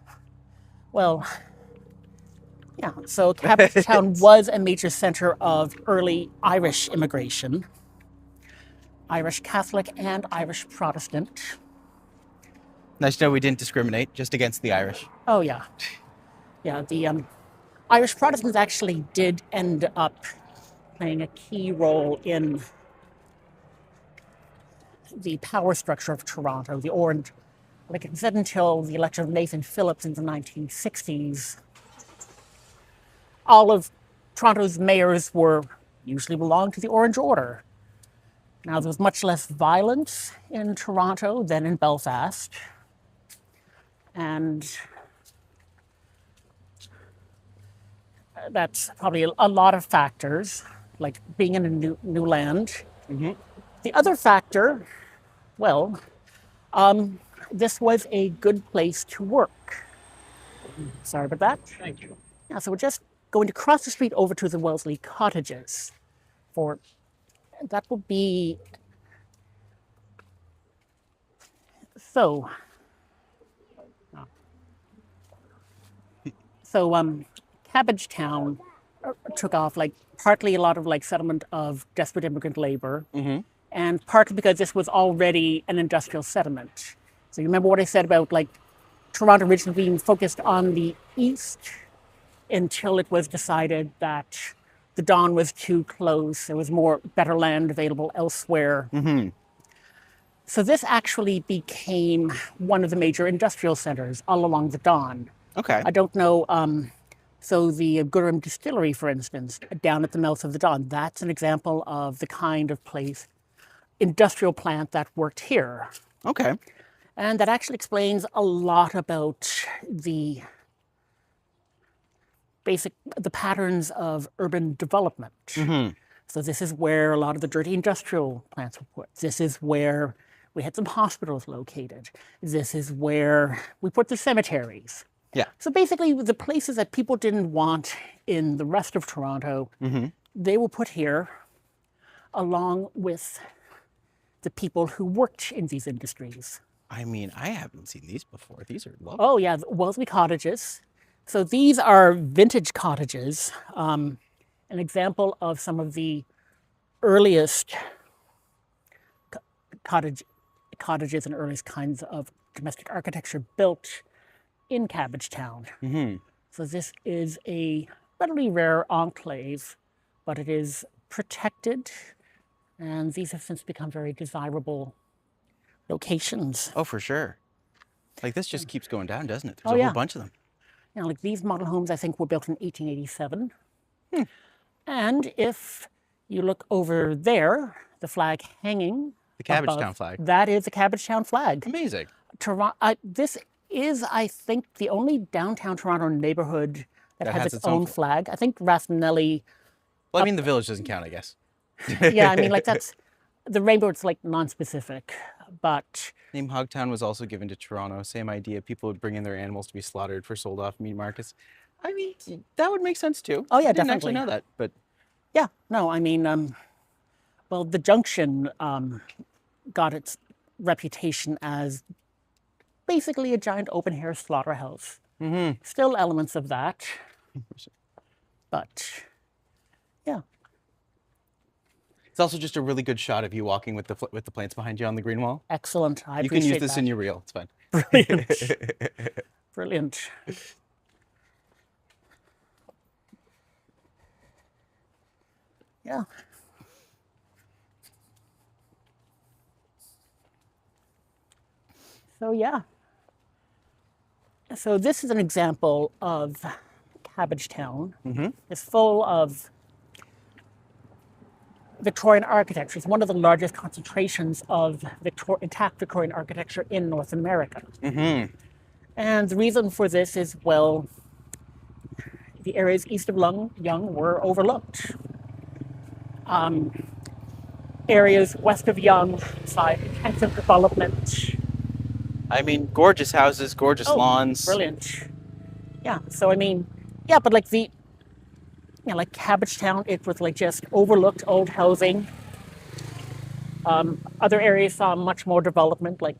Well, Yeah, so Cabbagetown was a major center of early Irish immigration, Irish Catholic and Irish Protestant. Nice to know we didn't discriminate, just against the Irish. Oh, yeah. Yeah, the Irish Protestants actually did end up playing a key role in the power structure of Toronto. The Orange, like it said, until the election of Nathan Phillips in the 1960s, all of Toronto's mayors usually belonged to the Orange Order. Now, there was much less violence in Toronto than in Belfast. And that's probably a lot of factors, like being in a new land. Mm-hmm. The other factor, well, this was a good place to work. Sorry about that. Thank you. Yeah, so we're just going to cross the street over to the Wellesley Cottages. That will be, so Cabbagetown took off like partly a lot of like settlement of desperate immigrant labor, and partly because this was already an industrial settlement. So you remember what I said about like Toronto originally being focused on the east until it was decided that the Don was too close. There was better land available elsewhere. So this actually became one of the major industrial centers all along the Don. Okay. I don't know. So the Durham Distillery, for instance, down at the mouth of the Don, that's an example of the kind of industrial plant that worked here. Okay. And that actually explains a lot about the patterns of urban development. So this is where a lot of the dirty industrial plants were put. This is where we had some hospitals located. This is where we put the cemeteries. Yeah. So basically, the places that people didn't want in the rest of Toronto, they were put here along with the people who worked in these industries. I mean, I haven't seen these before. These are lovely. Oh, yeah, the Wellesley Cottages. So these are vintage cottages, an example of some of the earliest cottages and earliest kinds of domestic architecture built in Cabbagetown. So this is a relatively rare enclave, but it is protected, and these have since become very desirable locations. Oh, for sure. Like this just keeps going down, doesn't it? There's Oh, a yeah. whole bunch of them. You know, like these model homes, I think, were built in 1887. And if you look over there, the flag hanging, The Cabbagetown above, flag. that is the Cabbagetown flag. Amazing. This is, I think, the only downtown Toronto neighborhood that has its own flag. I think Rathmelley. Well, I mean, the village doesn't count, I guess. Yeah, I mean, like that's the rainbow. It's like non-specific, but Name Hogtown was also given to Toronto. Same idea. People would bring in their animals to be slaughtered for sold off meat markets. I mean, that would make sense too. Oh, yeah, I didn't definitely. actually know that, but yeah, no, I mean, well, the Junction got its reputation as basically a giant open-air slaughterhouse. Still elements of that, but yeah. it's also just a really good shot of you walking with the plants behind you on the green wall. Excellent. I You can appreciate use this that. in your reel. It's fine. Brilliant. Brilliant. Yeah. So yeah. So this is an example of Cabbagetown. It's full of Victorian architecture. It's one of the largest concentrations of intact Victorian architecture in North America. And the reason for this is, well, the areas east of Yonge were overlooked. Areas west of Yonge saw intensive development. I mean, gorgeous houses, gorgeous lawns. Brilliant. Yeah, so I mean, yeah, but like like Cabbagetown, it was like just overlooked old housing. Other areas saw much more development, like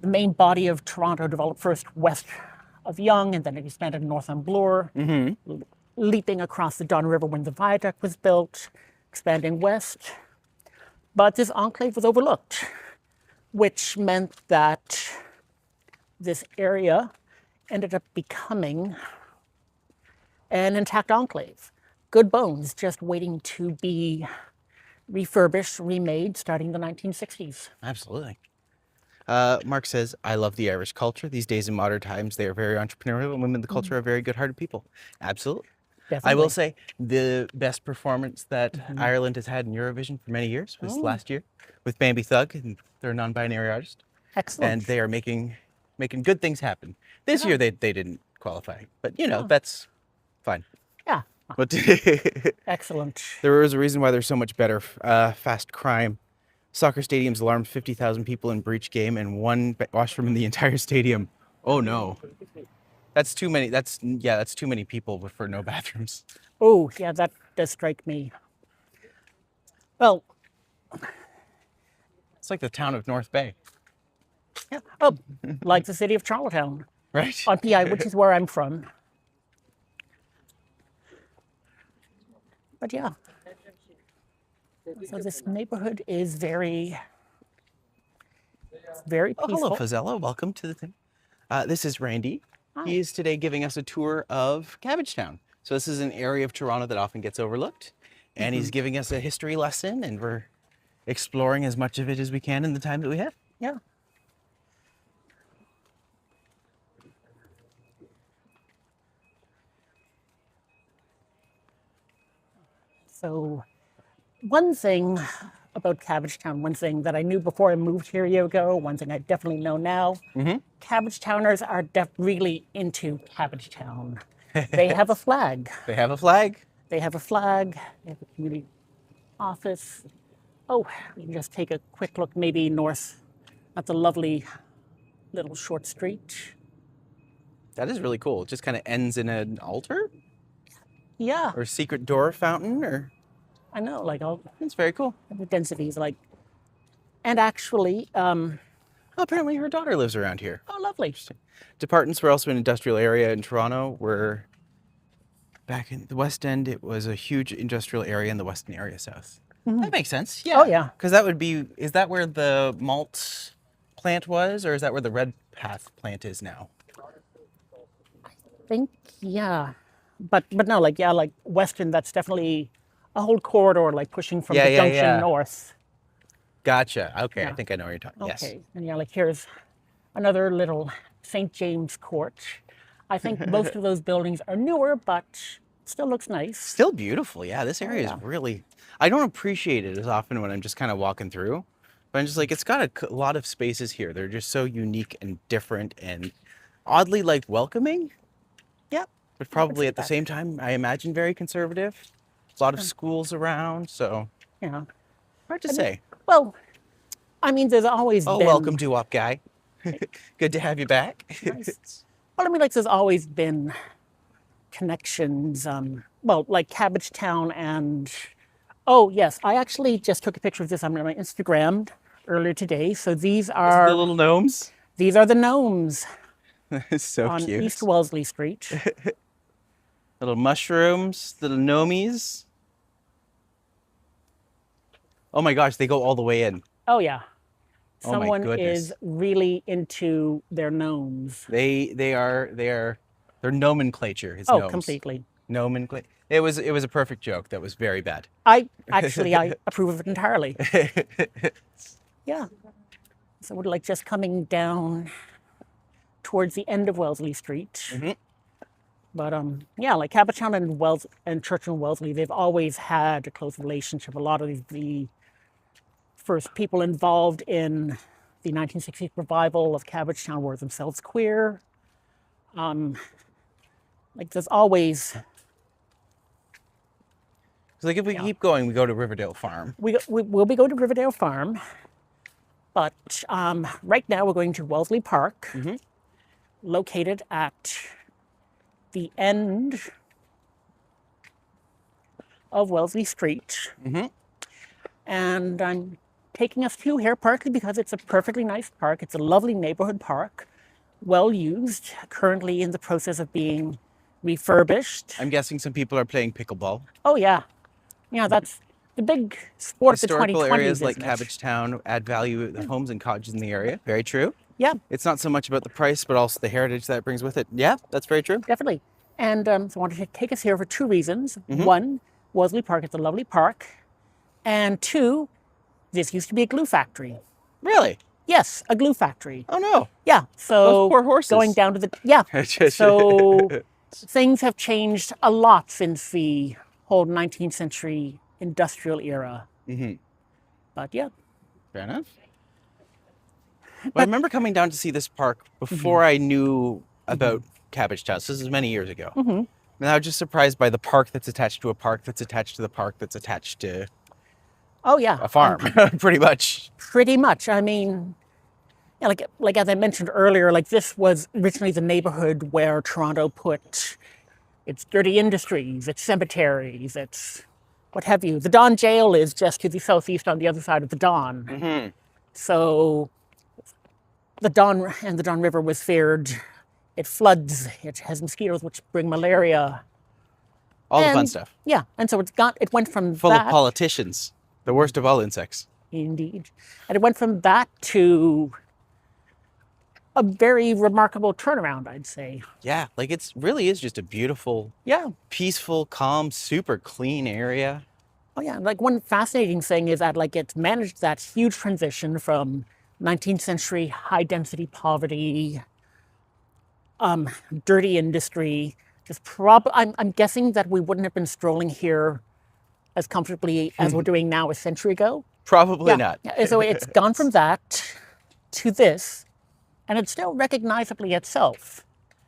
the main body of Toronto developed first west of Yonge, and then it expanded north on Bloor. leaping across the Don River when the viaduct was built, expanding west. But this enclave was overlooked, which meant that this area ended up becoming an intact enclave. Good bones, just waiting to be refurbished, remade, starting in the 1960s. Absolutely. Mark says, I love the Irish culture. These days in modern times, they are very entrepreneurial, and women in the culture are very good-hearted people. Absolutely. Definitely. I will say the best performance that Ireland has had in Eurovision for many years was last year with Bambi Thug, and they're a non-binary artist. Excellent. And they are making good things happen. This year they didn't qualify, but you know, that's fine. Yeah. But Excellent. there is a reason why there's so much better fast crime. Soccer stadiums alarmed 50,000 people in breach game and one washroom in the entire stadium. Oh no. That's too many. That's too many people for no bathrooms. Oh, yeah, that does strike me. Well, It's like the town of North Bay, yeah. Oh, like the city of Charlottetown right? on PI, which is where I'm from. But yeah. So this neighborhood is very Oh, peaceful. hello, Fazella. Welcome to the thing. This is Randy. Hi. He is today giving us a tour of Cabbagetown. So this is an area of Toronto that often gets overlooked. And he's giving us a history lesson, and we're exploring as much of it as we can in the time that we have. Yeah. So one thing about Cabbagetown, one thing that I knew before I moved here a year ago, one thing I definitely know now, Cabbagetowners are really into Cabbagetown. They have a flag. They have a flag. They have a flag. They have a community office. Oh, we can just take a quick look maybe north at the lovely little short street. That is really cool. It just kind of ends in an altar Yeah, or secret door fountain, or I know, like all it's very cool. the densities, like, and actually, Oh, apparently her daughter lives around here. oh, lovely. Departments were also an industrial area in Toronto, where back in the West End, it was a huge industrial area in the Western area south. That makes sense. Yeah. Oh, yeah. Because that would be, is that where the malt plant was, or is that where the Red Path plant is now? I think, yeah, but no, like, yeah, like Western, that's definitely a whole corridor, like pushing from Yeah, the yeah, junction yeah. north. Gotcha. Okay, I Yeah. think I know what you're talking. Okay, Yes. and yeah, like here's another little St. James Court. I think most of those buildings are newer, but still looks nice. Still beautiful. Yeah, this area yeah. is really. I don't appreciate it as often when I'm just kind of walking through, but I'm just like, it's got a lot of spaces here. They're just so unique and different and oddly like welcoming, Yep. but probably say at the that. same time, I imagine very conservative. A lot of schools around, so Yeah. hard to say. Well, I mean, there's always Oh, been. welcome, doo-wop guy. Good to have you back. Nice. Well, I mean, like there's always been connections. Well, like Cabbagetown and. Oh yes, I actually just took a picture of this on my Instagram earlier today. So these are The little gnomes. these are the gnomes So on cute. East Wellesley Street. Little mushrooms, little gnomies. Oh my gosh, they go all the way in. Oh yeah. Oh my Someone goodness. is really into their gnomes. They're nomenclature. Is Oh, gnomes. completely. Nomenclature. It was a perfect joke that was very bad. I approve of it entirely. Yeah. So we're like just coming down towards the end of Wellesley Street. But yeah, like Cabbagetown and Church and Wellesley, they've always had a close relationship. A lot of the first people involved in the 1960s revival of Cabbagetown were themselves queer. Like there's always Like if we keep going, we go to Riverdale Farm. we'll be going to Riverdale Farm, but right now we're going to Wellesley Park, located at the end of Wellesley Street. And I'm taking us to here partly because it's a perfectly nice park. It's a lovely neighborhood park, well used, currently in the process of being refurbished. I'm guessing some people are playing pickleball. Oh, yeah. Yeah, that's the big sport of the Historical 2020s, areas like isn't it? Cabbagetown add value to the homes and cottages in the area. Very true. Yeah, It's not so much about the price, but also the heritage that it brings with it. Yeah, that's very true. definitely. And so I wanted to take us here for two reasons. Mm-hmm. One, Wolseley Park is a lovely park. And two, this used to be a glue factory. Really? Yes, a glue factory. Oh no. Yeah, so Those poor horses. going down to the, yeah. So things have changed a lot since the whole 19th century industrial era. Mm-hmm. But yeah. Fair enough. Well, I remember coming down to see this park before I knew about Cabbagetown. So this is many years ago. Mm-hmm. And I was just surprised by the park that's attached to a park that's attached to the park that's attached to Oh yeah. a farm, pretty much. Pretty much. I mean, yeah, like as I mentioned earlier, like this was originally the neighborhood where Toronto put its dirty industries, its cemeteries, its what have you. The Don Jail is just to the southeast on the other side of the Don. Mm-hmm. So the Don and the Don River was feared. It floods. It has mosquitoes which bring malaria. All the fun And- stuff. Yeah, and so it went from Full that of politicians. The worst of all insects. indeed, and it went from that to a very remarkable turnaround, I'd say. Yeah, like it's really is just a beautiful, Yeah. peaceful, calm, super clean area. Oh yeah, like one fascinating thing is that like it's managed that huge transition from 19th century high density poverty, dirty industry. I'm guessing that we wouldn't have been strolling here as comfortably as we're doing now a century ago. Probably not. Yeah, so it's gone from that to this, and it's still recognizably itself.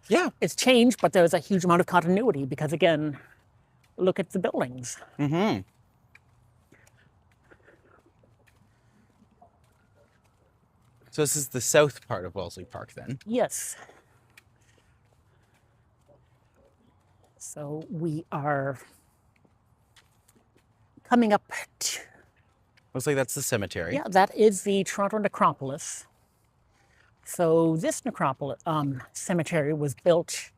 Yeah. It's changed, but there's a huge amount of continuity because again, look at the buildings. Mm-hmm. So this is the south part of Wellesley Park then. Yes. So we are coming up to, Looks like that's the cemetery. yeah, that is the Toronto necropolis. So this necropolis cemetery was built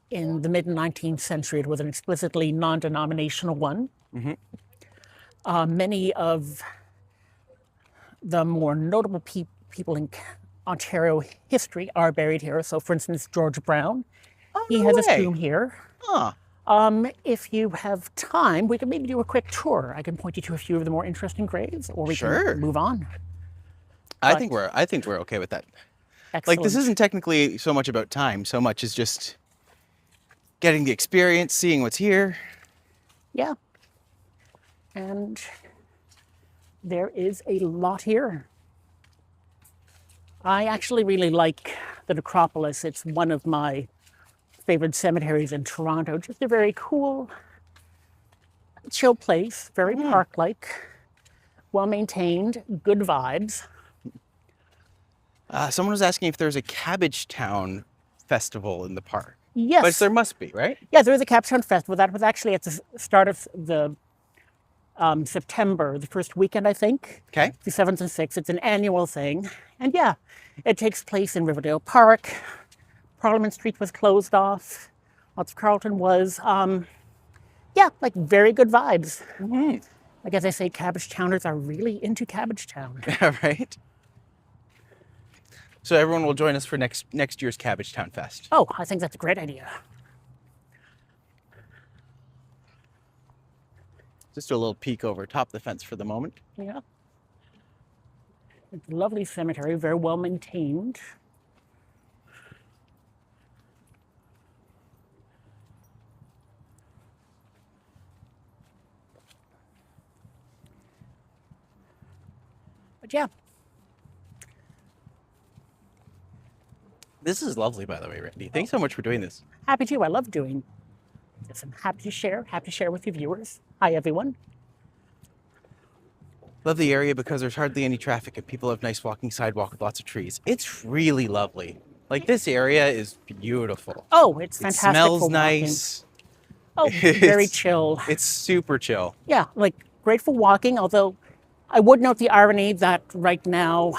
in the mid 19th century. It was an explicitly non-denominational one. Many of the more notable people in Ontario history are buried here. So, for instance, George Brown, he no has his way. tomb here. Huh. If you have time, we can maybe do a quick tour. I can point you to a few of the more interesting graves, or we Sure. can move on. I think we're okay with that. Excellent. Like this isn't technically so much about time, so much as just getting the experience, seeing what's here. Yeah. And there is a lot here. I actually really like the necropolis. It's one of my favorite cemeteries in Toronto. Just a very cool, chill place, very park-like, well-maintained, good vibes. Someone was asking if there's a Cabbagetown festival in the park. Yes. But there must be, right? Yeah, there is a Cabbagetown Festival. That was actually at the start of the September, the first weekend, I think. Okay. The 7th and 6th. It's an annual thing. And yeah, it takes place in Riverdale Park. Parliament Street was closed off. Lots of Carlton was. Yeah, like very good vibes. Like as I say, Cabbagetowners are really into Cabbagetown. Yeah, right. So everyone will join us for next year's Cabbagetown Fest. Oh, I think that's a great idea. Just do a little peek over top the fence for the moment. Yeah. It's a lovely cemetery, very well maintained. But yeah, This is lovely, by the way, Randy. Thanks so much for doing this. happy to. I love doing this. I'm happy to share with your viewers. Hi, everyone. Love the area because there's hardly any traffic and people have nice walking sidewalk with lots of trees. It's really lovely. Like this area is beautiful. Oh, it's It fantastic. smells for walking. nice. Oh, very It's- chill. It's super chill. Yeah, like great for walking, although I would note the irony that right now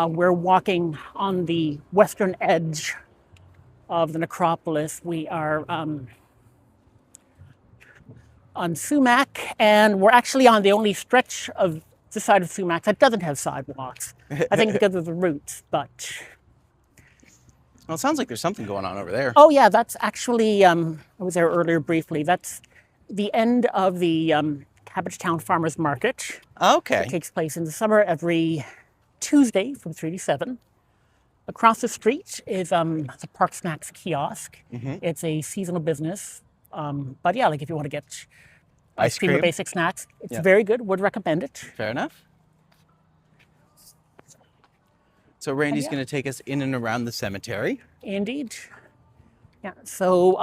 we're walking on the western edge of the necropolis. We are on Sumac, and we're actually on the only stretch of the side of Sumac that doesn't have sidewalks. I think because of the route, but Well, it sounds like there's something going on over there. oh yeah, that's actually I was there earlier briefly. That's the end of the Cabbagetown Farmers Market. Okay. It takes place in the summer every Tuesday from 3 to 7. Across the street is the Park Snacks kiosk. It's a seasonal business. But yeah, like if you want to get ice cream or basic snacks, it's very good. Would recommend it. Fair enough. So Randy's going to take us in and around the cemetery. Indeed. Yeah. So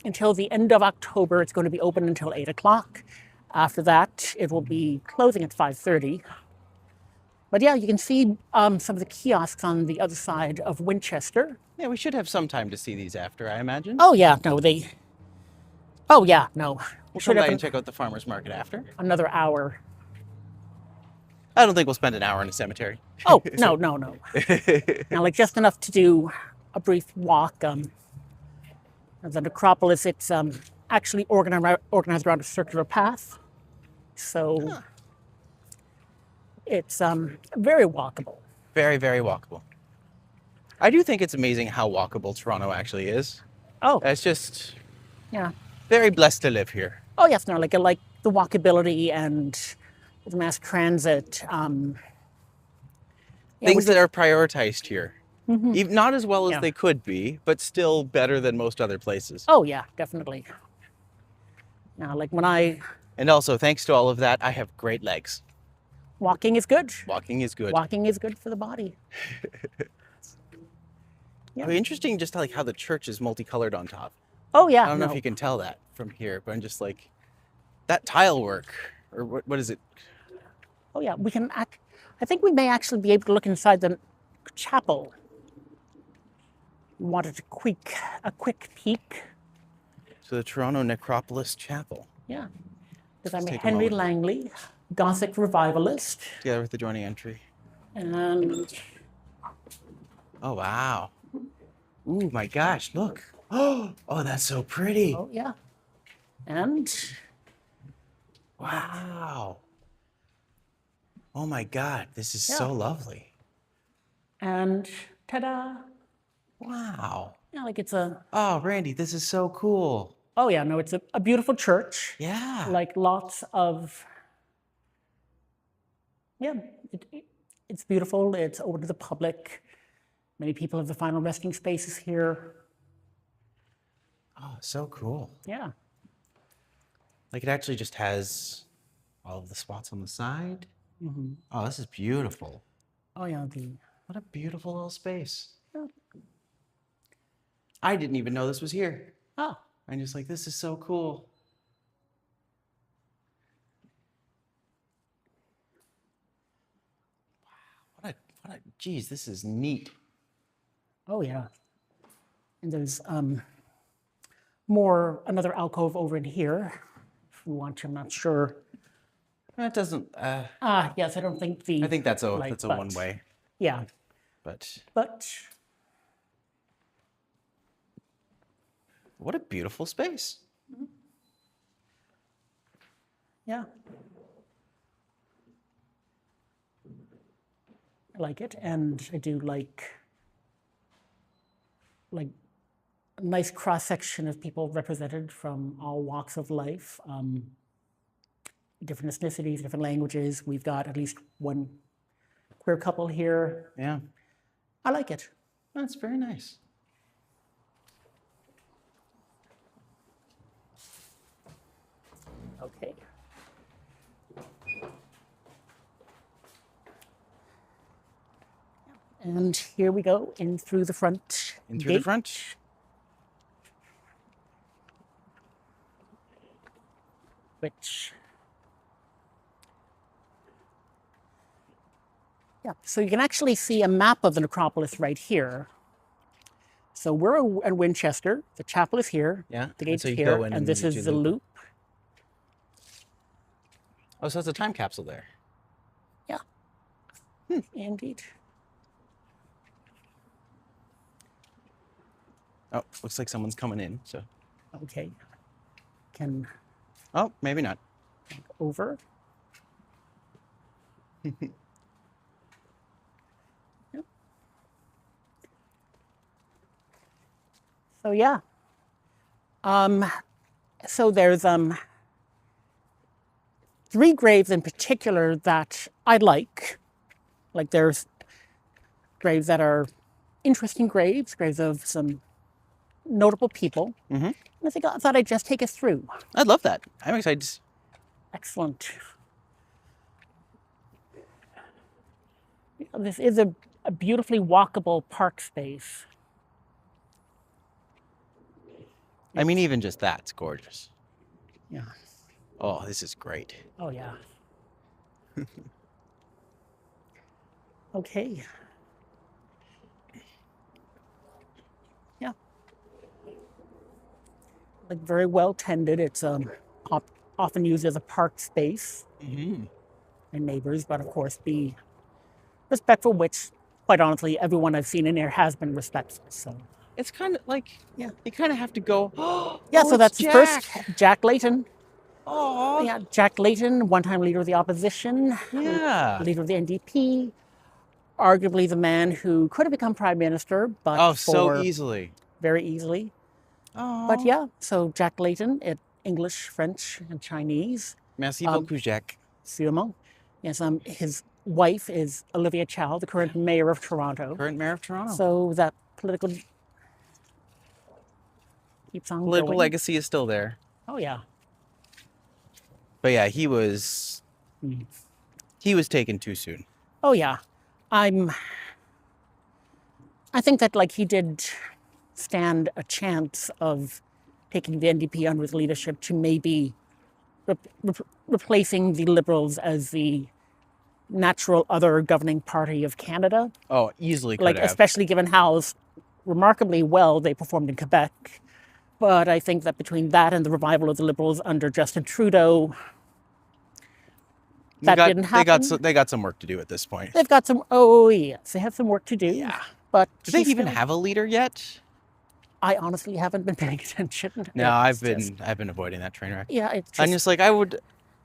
until the end of October, it's going to be open until 8 o'clock. After that, it will be closing at 5:30. But yeah, you can see some of the kiosks on the other side of Winchester. Yeah, we should have some time to see these after, I imagine. Oh yeah, no, they. Oh yeah, no. We'll come by and check out the farmer's market after. Another hour. I don't think we'll spend an hour in a cemetery. Oh, no. Now, like just enough to do a brief walk. The necropolis, it's actually organized around a circular path. So it's very walkable. Very, very walkable. I do think it's amazing how walkable Toronto actually is. Oh. It's just Yeah. very blessed to live here. Oh, yes, no, like I like the walkability and the mass transit. Things that are prioritized here. Even, not as well as they could be, but still better than most other places. Oh, yeah, definitely. Now, like when And also, thanks to all of that, I have great legs. walking is good. Walking is good. Walking is good for the body. I mean, interesting just like how the church is multicolored on top. Oh, yeah. I don't know if you can tell that from here, but I'm just like, that tile work, or what is it? Oh, yeah, we can I think we may actually be able to look inside the chapel. We wanted a quick peek. So the Toronto Necropolis Chapel. Yeah. Because I'm take a Henry moment. Langley, Gothic revivalist. Together with the joining entry. And Oh, wow. Ooh, my gosh, look. Oh, that's so pretty. oh, yeah. And Wow. Oh my God, this is so lovely. and ta-da. Wow. Yeah, like it's a, Oh, Randy, this is so cool. oh yeah, no, it's a beautiful church. Yeah. Like lots of, yeah, it's beautiful. It's open to the public. Many people have the final resting spaces here. Oh, so cool. Yeah. Like it actually just has all of the spots on the side. Oh, this is beautiful. Oh yeah, What a beautiful little space. yeah. I didn't even know this was here. Oh, I'm just like, this is so cool. Wow, geez, this is neat. oh yeah. And there's another alcove over in here. If you want to, I'm not sure. It doesn't, Yes, I don't think I think that's a but- one way, Yeah, but but what a beautiful space. yeah. I like it, and I do like a nice cross section of people represented from all walks of life, different ethnicities, different languages. We've got at least one queer couple here. Yeah, I like it. that's very nice. Okay. And here we go in through the front. In through the gate. front. Which, yeah, so you can actually see a map of the necropolis right here. So we're at Winchester. The chapel is here. Yeah, The and gate's so you here, go in and and this you is do the the- loop. Oh, so it's a time capsule there. Yeah, indeed. Oh, looks like someone's coming in. So, Okay. Can oh, maybe not. over. Yep. So yeah. So there's 3 graves in particular that I like. Like there's graves that are interesting graves of some notable people. Mm-hmm. And I thought I'd just take us through. I'd love that. I'm excited. Excellent. This is a beautifully walkable park space. I mean, even just that's gorgeous. Yeah. Oh, this is great. Oh, yeah. Okay. Yeah. Like very well tended. It's often used as a park space. Mm-hmm. And neighbors, but of course be respectful, which quite honestly, everyone I've seen in there has been respectful. So It's kind of like, yeah. You kind of have to go, oh, Yeah, so it's that's Jack. First Jack Layton. Oh, Yeah, Jack Layton, one-time leader of the opposition, yeah. leader of the NDP, arguably the man who could have become prime minister, but Oh, so easily. very easily. Oh. But yeah, so Jack Layton, English, French, and Chinese. Merci beaucoup, Jack. Sûrement. Yes, his wife is Olivia Chow, the current mayor of Toronto. Current mayor of Toronto. So that political keeps on Political going. legacy is still there. Oh yeah. But yeah, he was taken too soon. Oh yeah. I think that like he did stand a chance of taking the NDP under his leadership to maybe replacing the Liberals as the natural other governing party of Canada. Oh, easily could like have. Especially given how remarkably well they performed in Quebec. But I think that between that and the revival of the Liberals under Justin Trudeau, didn't happen. They got some work to do at this point. They've got some. Oh yes, they have some work to do. Yeah. But do they even have a leader yet? I honestly haven't been paying attention. No, I've been avoiding that train wreck. Yeah, it's just, I'm just like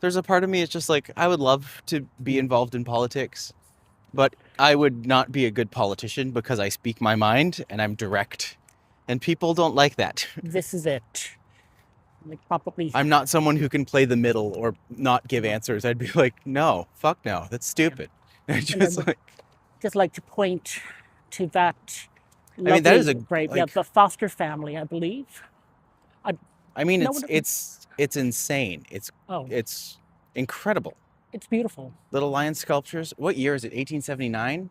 there's a part of me. It's just like I would love to be involved in politics, but I would not be a good politician because I speak my mind and I'm direct, and people don't like that. This is it. Like probably. I'm not someone who can play the middle or not give answers. I'd be like, no, fuck no, that's stupid. Yeah. Just like to point to that. I mean, that is a great. Yeah, the Foster family, I believe. I mean, it's insane. It's incredible. It's beautiful. Little lion sculptures. What year is it? 1879.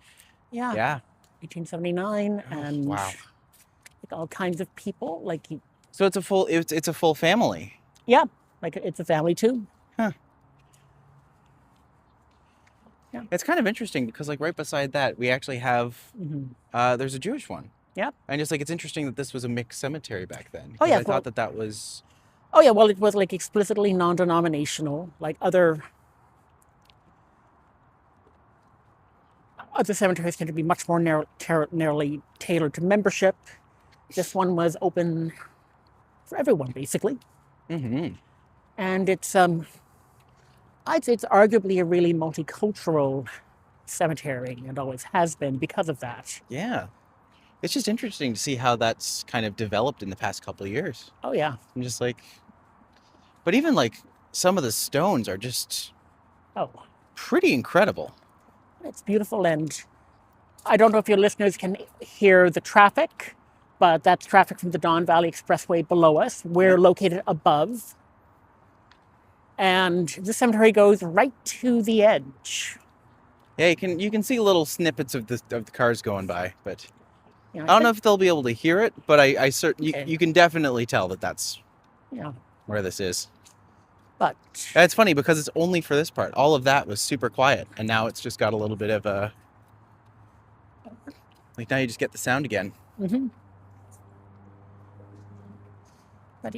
Yeah. Yeah. 1879, and wow. Like all kinds of people. Like. So it's a full family. Yeah, like it's a family too. Huh. Yeah. It's kind of interesting because like right beside that we actually have there's a Jewish one. Yeah. And just like it's interesting that this was a mixed cemetery back then. Oh yeah. I thought that was. Oh yeah, well it was like explicitly non-denominational, like other cemeteries tend to be much more narrowly tailored to membership. This one was open for everyone, basically. Mm-hmm. And it's, I'd say it's arguably a really multicultural cemetery, and always has been because of that. Yeah. It's just interesting to see how that's kind of developed in the past couple of years. Oh, yeah. I'm just like, but even like some of the stones are just pretty incredible. It's beautiful, and I don't know if your listeners can hear the traffic, but that's traffic from the Don Valley Expressway below us. We're located above, and the cemetery goes right to the edge. Yeah, you can see little snippets of the cars going by, but You know, I don't know if they'll be able to hear it. But I certainly you can definitely tell that that's where this is. But it's funny because it's only for this part. All of that was super quiet, and now it's just got a little bit of a like now you just get the sound again. Mm-hmm. But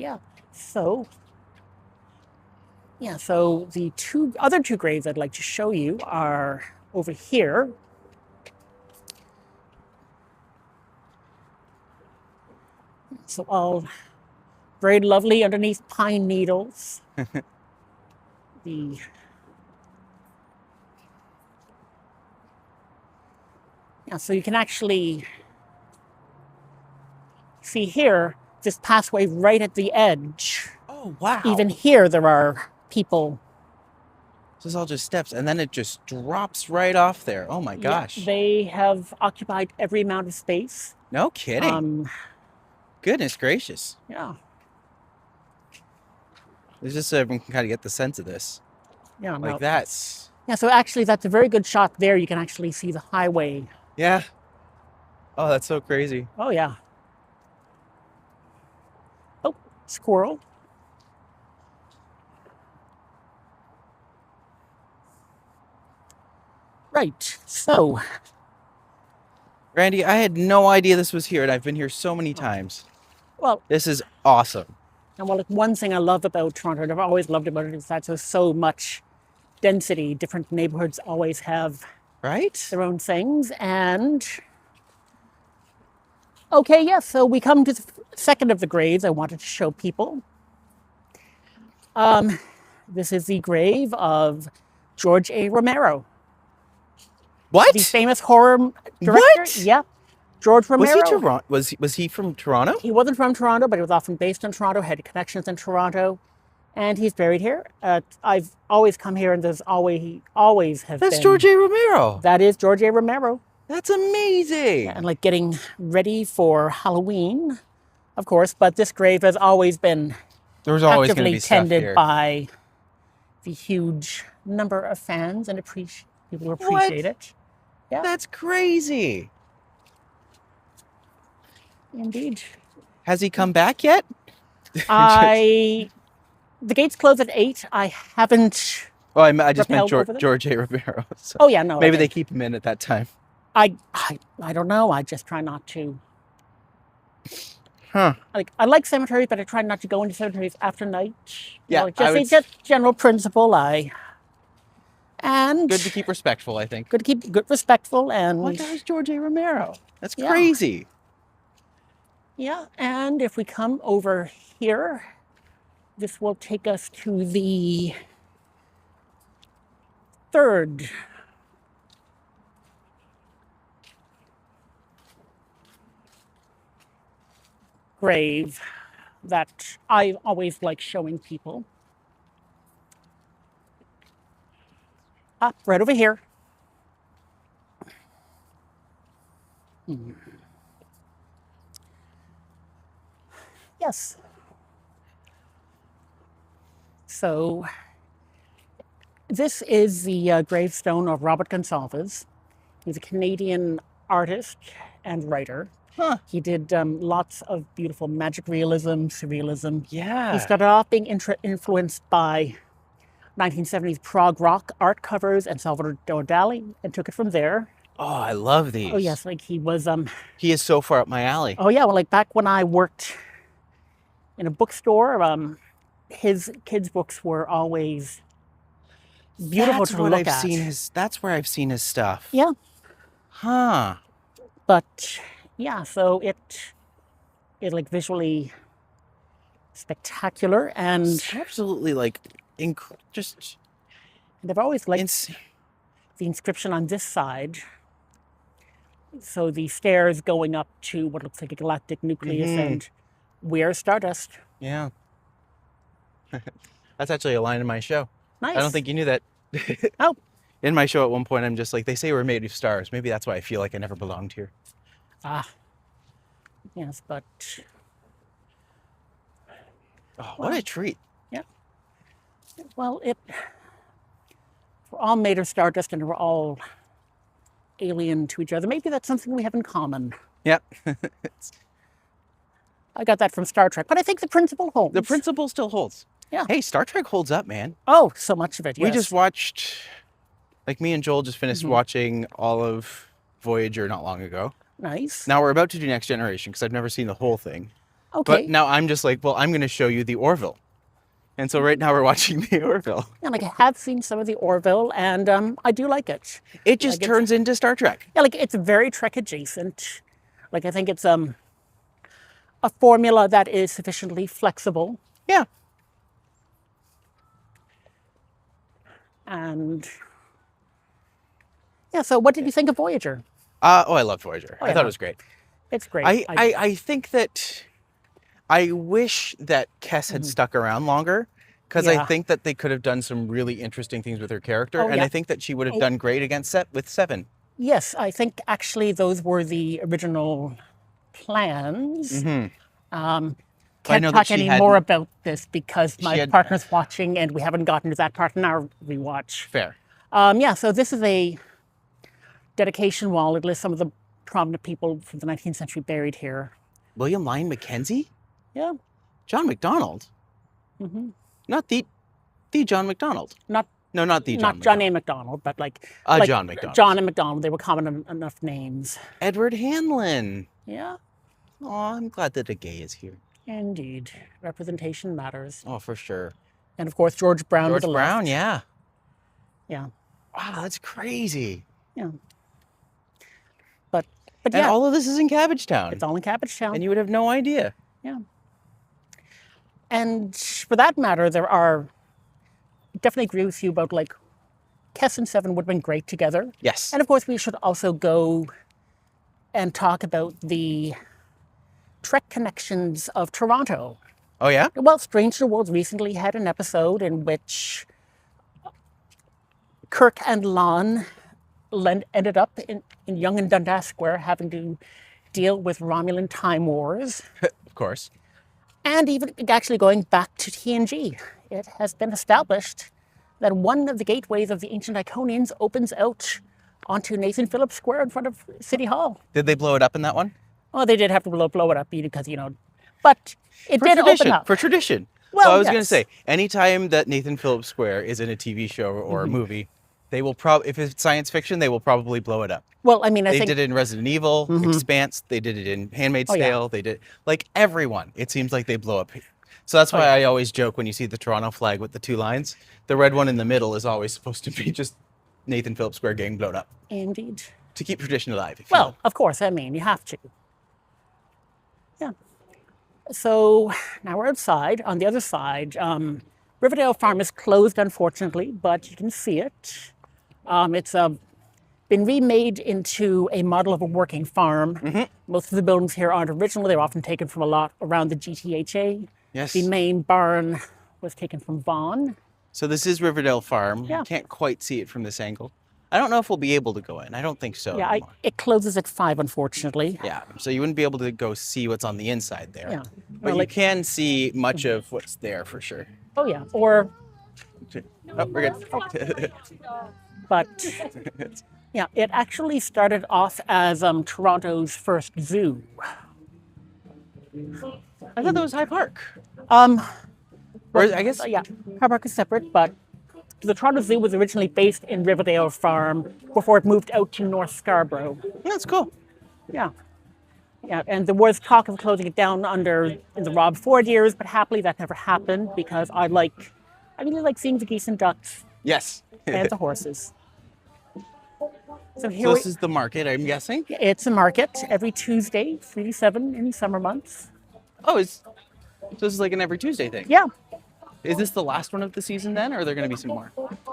so the other two graves I'd like to show you are over here. So all very lovely underneath pine needles. The Yeah, so you can actually see here this pathway right at the edge. Oh, wow. Even here there are people. This is all just steps, and then it just drops right off there. Oh my gosh. Yeah, they have occupied every amount of space. No kidding. Goodness gracious. Yeah. It's just so everyone can kind of get the sense of this. Yeah. Like no, that's... Yeah, so actually that's a very good shot there. You can actually see the highway. Yeah. Oh, that's so crazy. Oh, yeah. Oh, squirrel. Right, so... Randy, I had no idea this was here, and I've been here so many times. Well, This is awesome. and well, like one thing I love about Toronto, and I've always loved about it, is that there's so much density. Different neighborhoods always have Right? their own things. And okay, yeah, so we come to the second of the graves I wanted to show people. This is the grave of George A. Romero, What? the famous horror director. What? Yeah, George Romero. Was he from Toronto? He wasn't from Toronto, but he was often based in Toronto, had connections in Toronto, and he's buried here. I've always come here, and he always has been. That's George A. Romero. That is George A. Romero. That's amazing. And like getting ready for Halloween, of course, but this grave has always been There's always going to actively be stuff tended here. by the huge number of fans and people who appreciate it. Yeah, That's crazy. indeed. Has he come back yet? The gates close at 8. I haven't. Oh, I just meant Rappelled over there? George A. Romero. So Oh yeah, no. maybe okay. they keep him in at that time. I don't know. I just try not to. Huh. I like cemeteries, but I try not to go into cemeteries after night. Yeah, You know, just general principle. And Good to keep respectful, I think. good to keep good respectful and Oh my gosh, George A. Romero. That's Yeah. crazy. yeah. And if we come over here, this will take us to the third grave that I always like showing people. Right over here. Yes. So this is the gravestone of Robert Gonsalves. He's a Canadian artist and writer. Huh. He did lots of beautiful magic realism, surrealism. Yeah. He started off being influenced by 1970s prog rock art covers and Salvador Dali, and took it from there. Oh, I love these. Oh yes, like he was. He is so far up my alley. Oh yeah, well, like back when I worked in a bookstore, his kids' books were always beautiful That's to what look I've at. seen that's where I've seen his stuff. Yeah, Huh. but yeah, so it is like visually spectacular, and It's absolutely like just they've always liked insane. the inscription on this side. So the stairs going up to what looks like a galactic nucleus, and we're Stardust. Yeah. That's actually a line in my show. Nice. I don't think you knew that. Oh, In my show at one point, I'm just like, they say we're made of stars. Maybe that's why I feel like I never belonged here. yes, but Oh, what a treat. yeah. Well, we're all made of stardust, and we're all alien to each other. Maybe that's something we have in common. Yep. I got that from Star Trek, but I think the principle holds. The principle still holds. Yeah. Hey, Star Trek holds up, man. Oh, so much of it. Yes. We just watched, like me and Joel just finished watching all of Voyager not long ago. Nice. Now we're about to do Next Generation because I've never seen the whole thing. Okay. But now I'm just like, well, I'm going to show you the Orville. And so right now we're watching the Orville. Yeah, like I have seen some of the Orville, and I do like it. It just Like, turns into Star Trek. Yeah, like it's very Trek adjacent. Like I think it's a formula that is sufficiently flexible. Yeah. And yeah, so what did you think of Voyager? I love Voyager. Oh, I yeah. thought it was great. It's great. I think that I wish that Kes had stuck around longer, because I Yeah. think that they could have done some really interesting things with her character, Oh, and yeah. I think that she would have done great against with Seven. Yes, I think actually those were the original plans. I Can't know that talk she any had- more about this because my had- partner's watching and we haven't gotten to that part in our rewatch. Fair. Yeah, so this is a dedication wall. It lists some of the prominent people from the 19th century buried here. William Lyon Mackenzie? Yeah. John MacDonald? Not the John MacDonald. Not No, not the John not John MacDonald. A. MacDonald, but like John MacDonald. John and MacDonald, they were common enough names. Edward Hanlon. Yeah, Oh, I'm glad that a gay is here. indeed. Representation matters. Oh, for sure. And of course, George Brown. George to the Brown, left. yeah. Yeah, Wow, that's crazy. yeah. But And yeah, all of this is in Cabbagetown. it's all in Cabbagetown. And you would have no idea. Yeah. And for that matter, there are, definitely agree with you about like, Kes and Seven would have been great together. Yes. And of course, we should also go and talk about the Trek connections of Toronto. Oh, yeah? Well, Stranger Worlds recently had an episode in which Kirk and Lon ended up in Yonge and Dundas Square having to deal with Romulan time wars. Of course. And even actually going back to TNG, it has been established that one of the gateways of the ancient Iconians opens out onto Nathan Phillips Square in front of City Hall. Did they blow it up in that one? Oh, they did have to blow it up because, but it For did tradition. open up. For tradition. Well, so I was going to yes. say, anytime that Nathan Phillips Square is in a TV show or a movie, they will probably, if it's science fiction, they will probably blow it up. Well, I mean, I They think did it in Resident Evil, Expanse. They did it in Handmaid's Oh, yeah. Tale. They did, like everyone, it seems like they blow up. So that's why I always joke when you see the Toronto flag with the two lines, the red one in the middle is always supposed to be just Nathan Phillips Square getting blown up indeed. to keep tradition alive. If you Well, will. of course, I mean, you have to. Yeah. So now we're outside. On the other side, Riverdale Farm is closed, unfortunately, but you can see it. It's been remade into a model of a working farm. Most of the buildings here aren't original. They're often taken from a lot around the GTHA. Yes. The main barn was taken from Vaughan. So this is Riverdale Farm. Yeah. You can't quite see it from this angle. I don't know if we'll be able to go in. I don't think so Yeah, anymore. it closes at 5, unfortunately. Yeah, so you wouldn't be able to go see what's on the inside there. Yeah. But Well, you like- can see much of what's there for sure. Oh, yeah. Or, Oh, we're good. but yeah, it actually started off as Toronto's first zoo. I thought that was Hyde Park. Or I guess- yeah, Hyde Park is separate, but the Toronto Zoo was originally based in Riverdale Farm before it moved out to North Scarborough. That's cool. Yeah. Yeah, and there was talk of closing it down in the Rob Ford years, but happily that never happened because I really like seeing the geese and ducks Yes. and the horses. So here So this is the market, I'm guessing. it's a market every Tuesday, 3 to 7 in summer months. Oh, so this is like an every Tuesday thing. Yeah, Is this the last one of the season then, or are there going to be some more?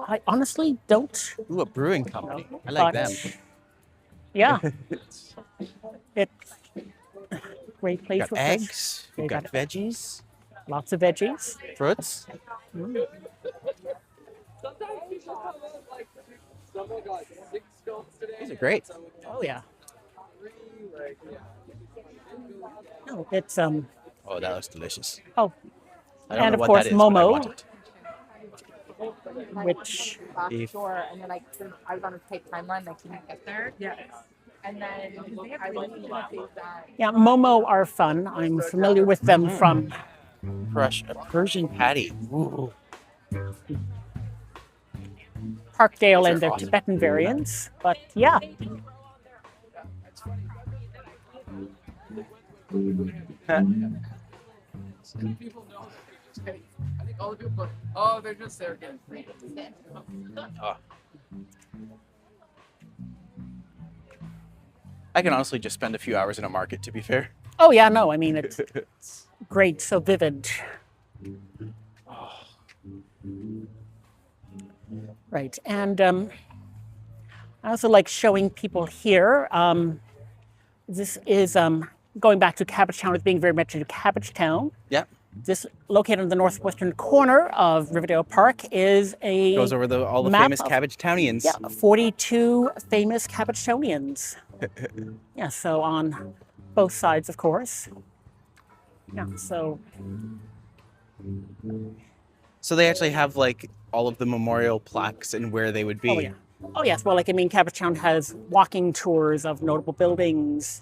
I honestly don't. Ooh, a brewing company. I like but, them. Yeah, it's a great place Got for eggs. They We've got got- veggies, lots of veggies. fruits. These are great. Oh yeah. No, it's Oh, that looks delicious. oh, I don't And know of what course, that is, but I Momo. want it. which Beef. Store, and then I was on a tight timeline, I couldn't get there. Yes. And then I was looking at these, yeah, Momo are fun. I'm familiar with them from A Persian patty. Ooh. Parkdale and are their awesome. Tibetan variants. But yeah, people know. I think all the people go, oh, they're just there getting free. Oh. I can honestly just spend a few hours in a market, to be fair. Oh yeah, no, I mean it's great, so vivid. Right, and I also like showing people here. This is going back to Cabbagetown as being very much into Cabbagetown. Yeah. This, located in the northwestern corner of Riverdale Park, is a Goes over all the map famous of- Cabbagetownians. Yeah, 42 famous Cabbagetownians. Yeah, so on both sides, of course. Yeah, so So they actually have like all of the memorial plaques and where they would be. oh yeah, oh yes. Well, like I mean, Cabbagetown has walking tours of notable buildings,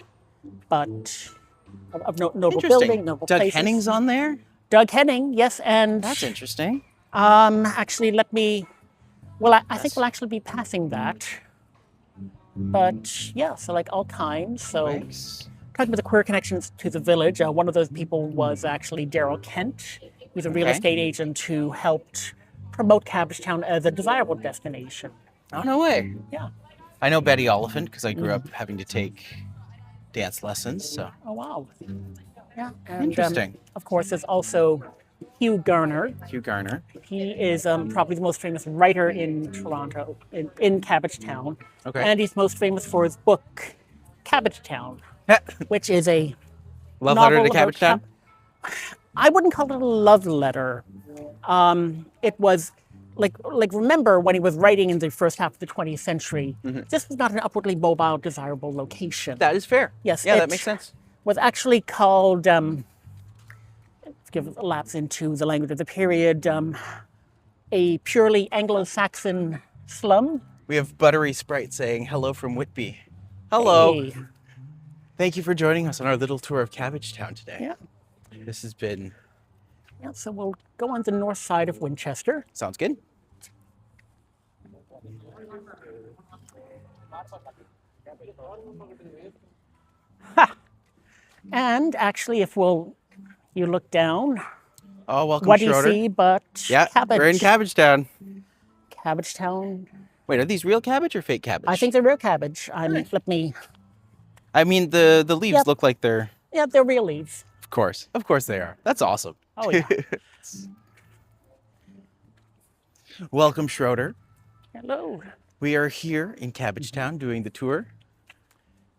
but notable Interesting. building, notable Doug places. Henning's on there. Doug Henning, yes, and That's interesting. actually, let me. Well, I think we'll actually be passing that. But yeah, so like all kinds. So Nice. talking about the queer connections to the village, one of those people was actually Daryl Kent. He's a real Okay. estate agent who helped promote Cabbagetown as a desirable destination. Oh, no way. Yeah. I know Betty Oliphant because I grew up having to take dance lessons. So Oh wow. Yeah. And, Interesting. of course, there's also Hugh Garner. Hugh Garner. He is probably the most famous writer in Toronto, in Cabbagetown. Okay. And he's most famous for his book, Cabbagetown, which is a Love letter to novel about Cabbagetown. I wouldn't call it a love letter. It was like remember when he was writing in the first half of the 20th century, this was not an upwardly mobile, desirable location. That is fair. Yes, Yeah, it that makes sense. was actually called, give a lapse into the language of the period, a purely Anglo-Saxon slum. We have Buttery Sprite saying hello from Whitby. Hello. Hey. Thank you for joining us on our little tour of Cabbagetown today. Yeah. This has been Yeah, so we'll go on the north side of Winchester. sounds good. And actually, if you look down, Oh, welcome, what do you Schroeder. see but Yeah, cabbage? we're in Cabbagetown. Cabbagetown. Wait, are these real cabbage or fake cabbage? I think they're real cabbage. Let me. I mean, the leaves Yep. look like they're. Yeah, they're real leaves. Of course they are. That's awesome. Oh yeah. Welcome, Schroeder. Hello. We are here in Cabbagetown doing the tour.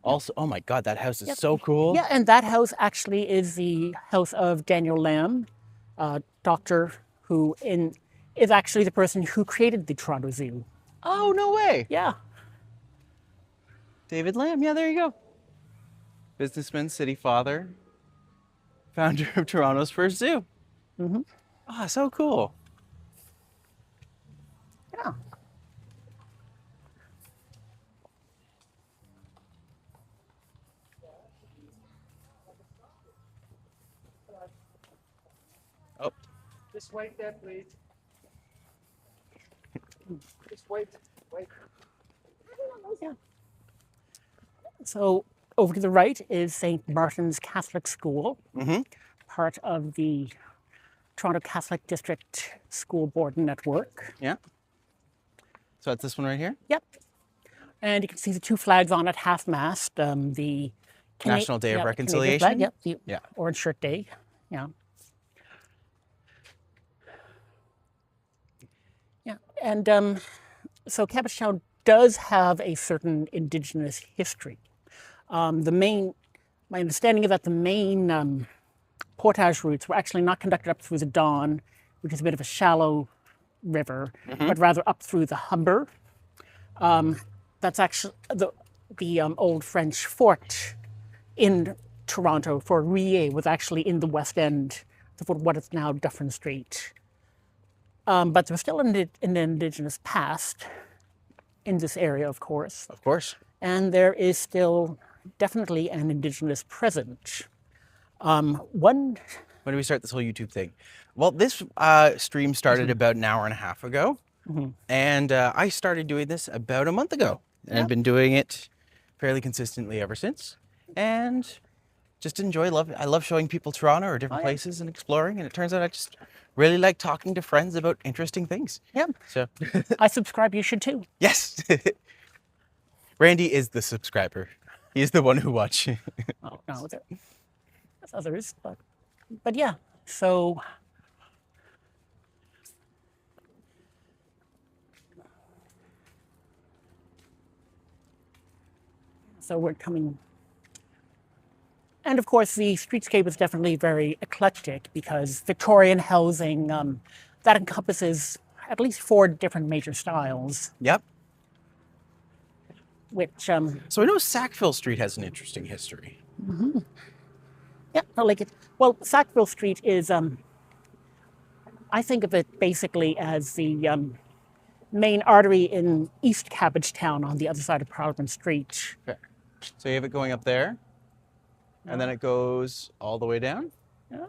Also, oh my God, that house is so cool. Yeah, and that house actually is the house of Daniel Lamb, a doctor who is actually the person who created the Toronto Zoo. Oh, no way. Yeah. David Lamb. Yeah, there you go. Businessman, city father, founder of Toronto's first zoo. Mm-hmm. Ah, so cool. Yeah. Oh, Just wait there, please. Just wait. Yeah. So over to the right is St. Martin's Catholic School, part of the Toronto Catholic District School Board Network. yeah. So that's this one right here? Yep. And you can see the two flags on it, half-mast. The National Day of Canadian Reconciliation? flag, yep, the Yeah. Orange Shirt Day. Yeah. Yeah. And so Cabbagetown does have a certain Indigenous history. My understanding is that the main portage routes were actually not conducted up through the Don, which is a bit of a shallow river, but rather up through the Humber. That's actually the old French fort in Toronto, Fort Rouillé, was actually in the west end of what is now Dufferin Street. But there's still an Indigenous past in this area, of course. Of course. And there is still definitely an Indigenous present. One, When do we start this whole YouTube thing? Well, this stream started about an hour and a half ago. And I started doing this about a month ago. And I've been doing it fairly consistently ever since. And just I love showing people Toronto or different places and exploring. And it turns out I just really like talking to friends about interesting things. yeah, So, I subscribe, you should too. yes. Randy is the subscriber. He's the one who watches. Oh, no, There's others, but yeah. So we're coming, and of course the streetscape is definitely very eclectic because Victorian housing that encompasses at least 4 different major styles, Yep. which So I know Sackville Street has an interesting history. yeah, I like it. Well, Sackville Street is I think of it basically as the main artery in East Cabbagetown on the other side of Parliament Street. Okay. So you have it going up there, and then it goes all the way down. Yeah.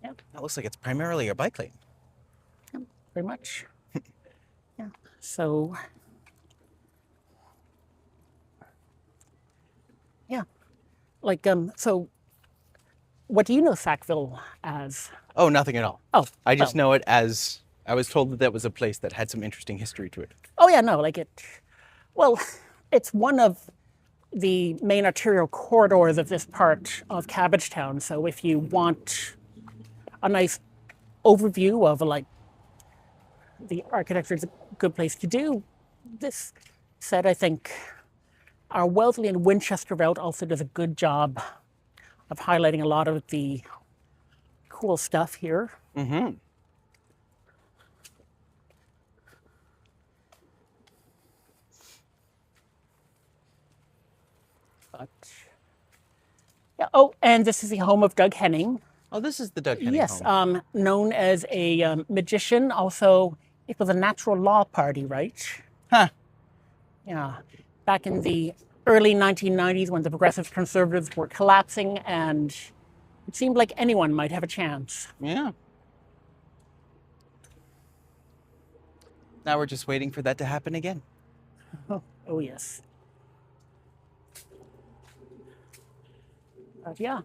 Yeah, That looks like it's primarily a bike lane. very much. Yeah. So yeah. Like so what do you know Sackville as? Oh, nothing at all. Oh. I just well. know it as, I was told that was a place that had some interesting history to it. Oh yeah, no, like it. Well, it's one of the main arterial corridors of this part of Cabbagetown. So if you want a nice overview of like the architecture, is a good place to do. This said, I think our Wellesley and Winchester route also does a good job of highlighting a lot of the cool stuff here. Mm-hmm. But yeah. Oh, and this is the home of Doug Henning. Oh, this is the Doug Henning Yes, home. known as a magician. Also, it was a natural law party, right? Huh. Yeah, back in the early 1990s when the progressive conservatives were collapsing and it seemed like anyone might have a chance. Yeah. Now we're just waiting for that to happen again. Oh, yes. But yeah.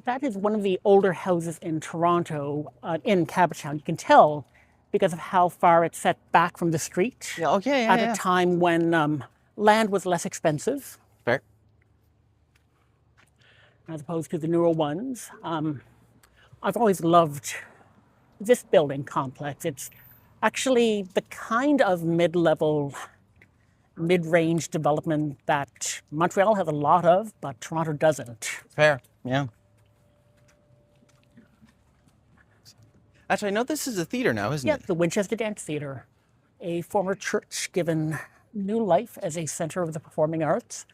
That is one of the older houses in Toronto, in Cabbagetown. You can tell because of how far it's set back from the street. Yeah, okay, yeah, At yeah. a time when land was less expensive Fair. as opposed to the newer ones. I've always loved this building complex. It's actually the kind of mid-level, mid-range development that Montreal has a lot of, but Toronto doesn't. Fair, yeah. Actually, I know this is a theater now, isn't Yeah, it? the Winchester Dance Theatre, a former church given new life as a center of the performing arts.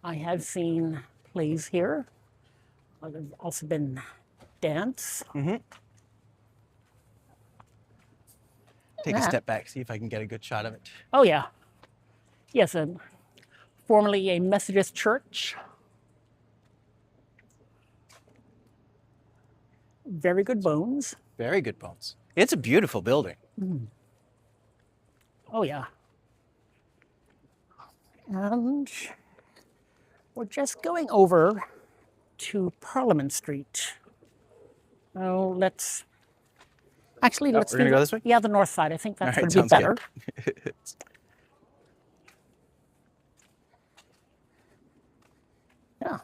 I have seen plays here. There's also been dance. Take a Yeah. step back, see if I can get a good shot of it. Oh, yeah. Yes, formerly a Methodist church. Very good bones. Very good bones. It's a beautiful building. Oh, yeah. And we're just going over to Parliament Street. Oh, let's actually let's we're gonna do go this way? Yeah, the north side. I think that's All right, going to be sounds better. good. Yeah.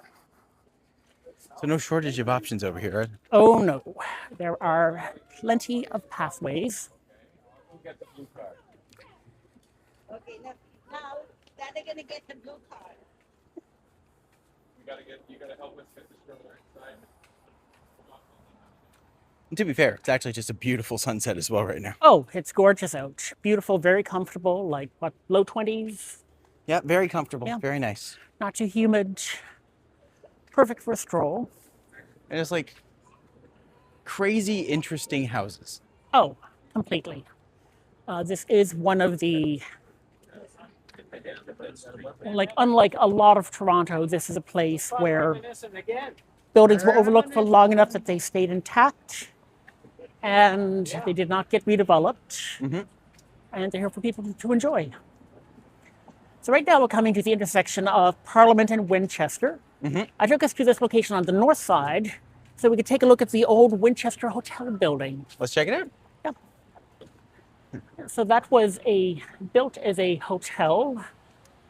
So no shortage of options over here, right? Oh no, there are plenty of pathways. Okay, now that they're gonna get the blue card. You gotta help us get this further inside. And to be fair, it's actually just a beautiful sunset as well right now. Oh, it's gorgeous out. Beautiful, very comfortable, like what, low 20s? Yeah, very comfortable, Yeah. very nice. Not too humid. Perfect for a stroll. And it's like crazy interesting houses. Oh, completely. This is one of the, like, unlike a lot of Toronto, this is a place where Reminiscent again. buildings were overlooked for long enough that they stayed intact and they did not get redeveloped. And they're here for people to enjoy. So right now we're coming to the intersection of Parliament and Winchester. I took us to this location on the north side so we could take a look at the old Winchester Hotel building. Let's check it out. Yeah. So that was built as a hotel.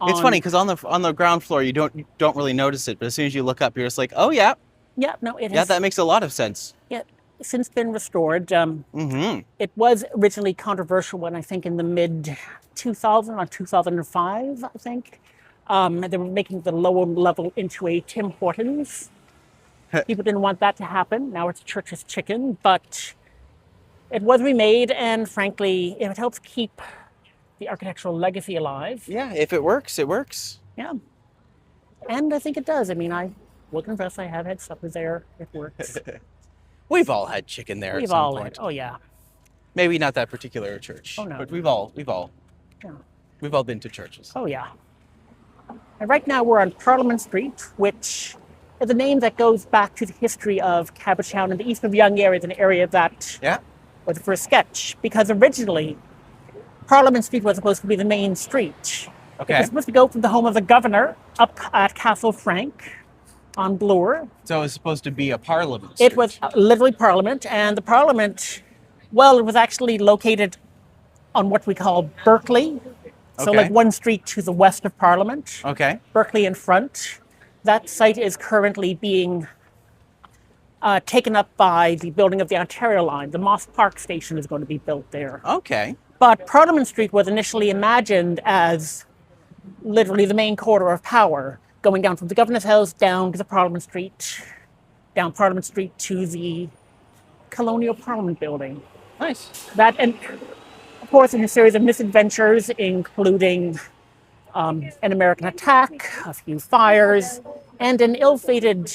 It's funny because on the ground floor you don't really notice it, but as soon as you look up, you're just like, oh yeah, Yeah, no, it yeah, has that makes a lot of sense. yeah, since been restored. Mm-hmm. It was originally controversial when I think in the mid 2000 or 2005, I think. They were making the lower level into a Tim Hortons. People didn't want that to happen. Now it's Church's Chicken, but it was remade, and frankly, if it helps keep the architectural legacy alive, Yeah, if it works, it works. yeah. And I think it does. I mean, I will confess I have had supper there. It works. We've all had chicken there We've at some all point. had, oh yeah. Maybe not that particular church. Oh, no. But we've all Yeah. been to churches. Oh yeah. And right now we're on Parliament Street, which is a name that goes back to the history of Cabbagetown and the east of Yonge area is an area that Yeah. was the first sketch, because originally Parliament Street was supposed to be the main street. It Okay. was supposed to go from the home of the governor up at Castle Frank on Bloor. So it's supposed to be a parliament. It was literally Parliament, and the Parliament, well, it was actually located on what we call Berkeley. So Okay. like one street to the west of Parliament. Okay. Berkeley in front. That site is currently being taken up by the building of the Ontario line. The Moss Park station is going to be built there. Okay. But Parliament Street was initially imagined as literally the main corridor of power, going down from the Governor's House down to the Parliament Street, down Parliament Street to the Colonial Parliament building. Nice. That, and of course, in a series of misadventures, including an American attack, a few fires, and an ill-fated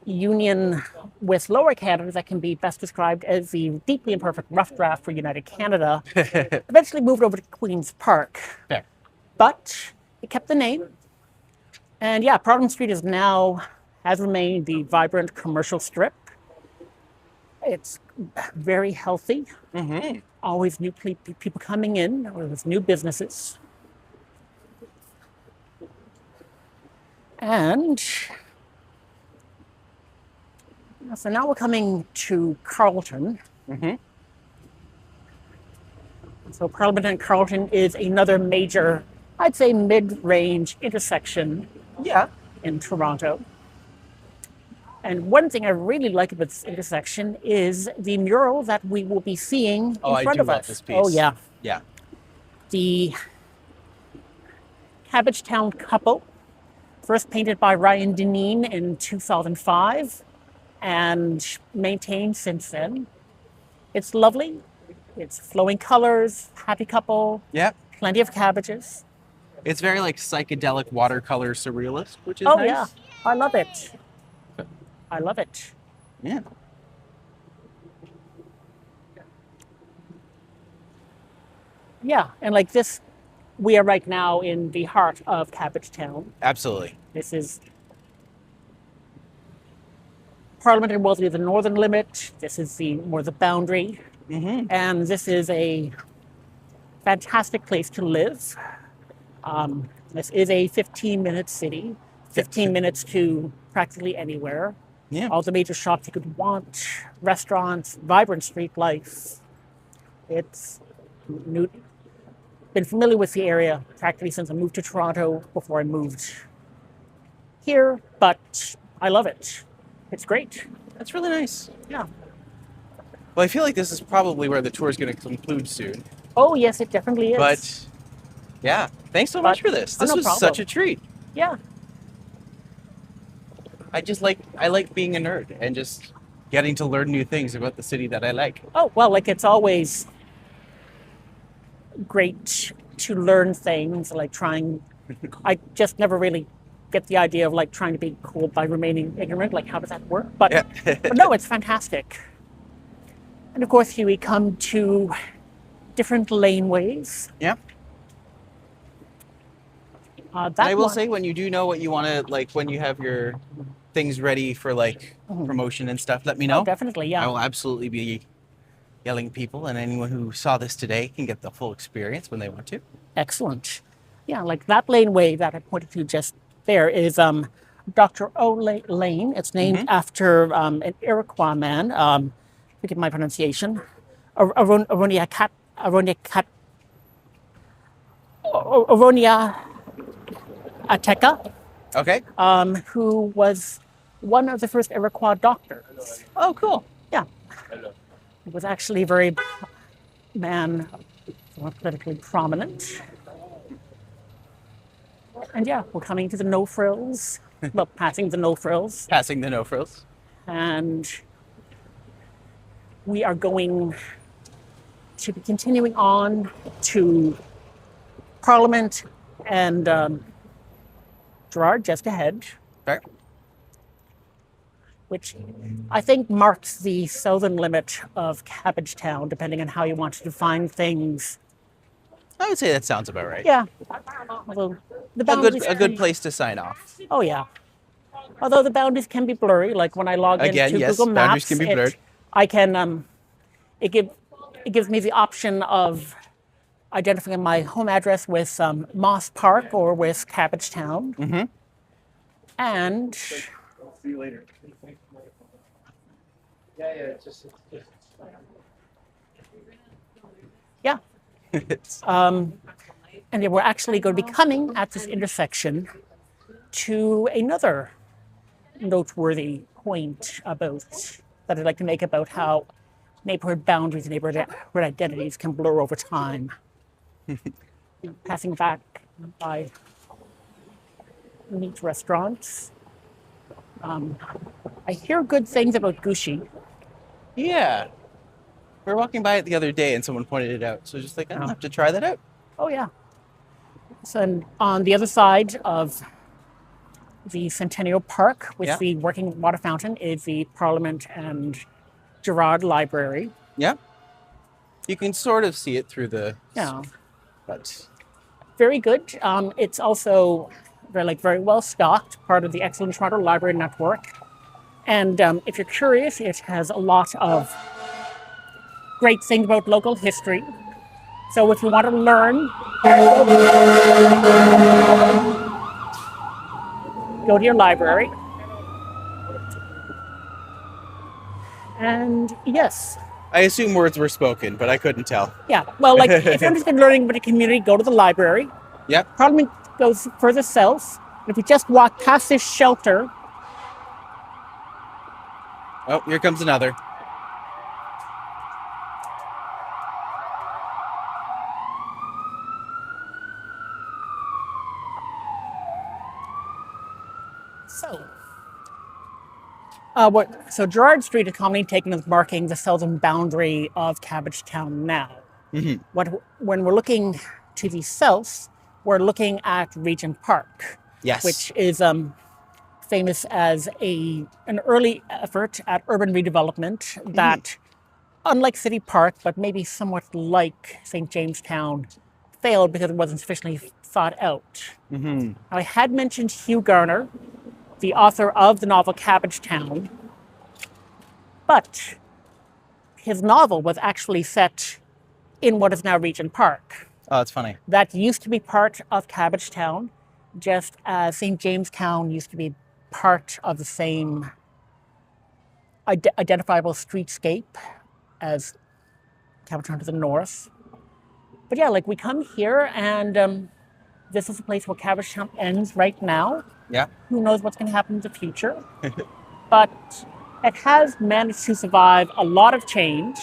union with Lower Canada that can be best described as the deeply imperfect rough draft for United Canada, eventually moved over to Queen's Park. Fair. But it kept the name. And yeah, Parliament Street has remained the vibrant commercial strip. It's very healthy. Mm-hmm. Always new people coming in, with new businesses. And so now we're coming to Carleton. Mm-hmm. So Parliament and Carleton is another major, I'd say mid-range intersection Yeah. in Toronto. And one thing I really like about this intersection is the mural that we will be seeing Oh, in front I do of love us. this piece. Oh yeah. Yeah. The Cabbagetown couple, first painted by Ryan Deneen in 2005 and maintained since then. It's lovely. It's flowing colors, happy couple, Yeah. plenty of cabbages. It's very like psychedelic watercolor surrealist, which is Oh nice. yeah, I love it. I love it. Yeah. Yeah, and like this, we are right now in the heart of Cabbagetown. Absolutely. This is Parliament and Wellesley, the northern limit. This is more the boundary. Mm-hmm. And this is a fantastic place to live. This is a 15-minute city, 15 minutes to practically anywhere. Yeah. All the major shops you could want, restaurants, vibrant street life. It's been familiar with the area practically since I moved to Toronto, before I moved here, but I love it. It's great. That's really nice. Yeah. Well, I feel like this is probably where the tour is going to conclude soon. Oh, yes, it definitely is. But yeah, thanks so much for this. This no was problem. such a treat. Yeah. I like being a nerd and just getting to learn new things about the city that I like. Oh, well, like it's always great to learn things, like I just never really get the idea of like trying to be cool by remaining ignorant. Like, how does that work? But, Yeah. but no, it's fantastic. And of course, here we come to different laneways. Yeah. That I will one- say, when you do know what you want to, like, when you have your things ready for like promotion and stuff, let me know. Oh, definitely, I yeah. will absolutely be yelling people, and anyone who saw this today can get the full experience when they want to. Excellent. Yeah, like that laneway that I pointed to just there is Dr. O Lane. It's named after an Iroquois man, forget my pronunciation, Aroniakat Oronia Ateka, Okay. who was one of the first Iroquois doctors. Oh, cool. Yeah. He was actually a very politically prominent. And yeah, we're coming to the no frills. Well, passing the no frills. Passing the no frills. And we are going to be continuing on to Parliament and Gerard just ahead, Fair. which I think marks the southern limit of Cabbagetown, depending on how you want to define things. I would say that sounds about right. Yeah. Although the boundaries A good place to sign off. Oh yeah. Although the boundaries can be blurry, like when I log Again, into yes, Google boundaries Maps, can be blurred. I can it gives me the option of identifying my home address with Moss Park or with Cabbagetown. Mm-hmm. And See you later. Yeah, it's just. yeah. And then we're actually going to be coming at this intersection to another noteworthy point that I'd like to make about how neighborhood boundaries and neighborhood identities can blur over time. Passing back by neat restaurants. I hear good things about Gucci. Yeah. We were walking by it the other day and someone pointed it out. So just like, I'll have to try that out. Oh yeah. So and on the other side of the Centennial Park with the working water fountain is the Parliament and Gerard Library. Yeah. You can sort of see it through the... Yeah. But... Very good. It's also very well stocked, part of the excellent Toronto Library Network. And if you're curious, it has a lot of great things about local history. So if you want to learn, go to your library. And yes. I assume words were spoken, but I couldn't tell. Yeah. Well, like if you're interested in learning about a community, go to the library. Yep. Parliament goes further south. And if you just walk past this shelter. Oh, here comes another. So Gerard Street is commonly taken as marking the southern boundary of Cabbagetown now. Mm-hmm. When we're looking to the south, we're looking at Regent Park, Yes. which is famous as an early effort at urban redevelopment that, unlike City Park, but maybe somewhat like St. Jamestown, failed because it wasn't sufficiently thought out. Mm-hmm. I had mentioned Hugh Garner, the author of the novel Cabbagetown, but his novel was actually set in what is now Regent Park. Oh, that's funny. That used to be part of Cabbagetown, just as St. Jamestown used to be part of the same identifiable streetscape as Cabbagetown to the north. But yeah, we come here and this is a place where Cabbagetown ends right now. Yeah. Who knows what's going to happen in the future? But it has managed to survive a lot of change,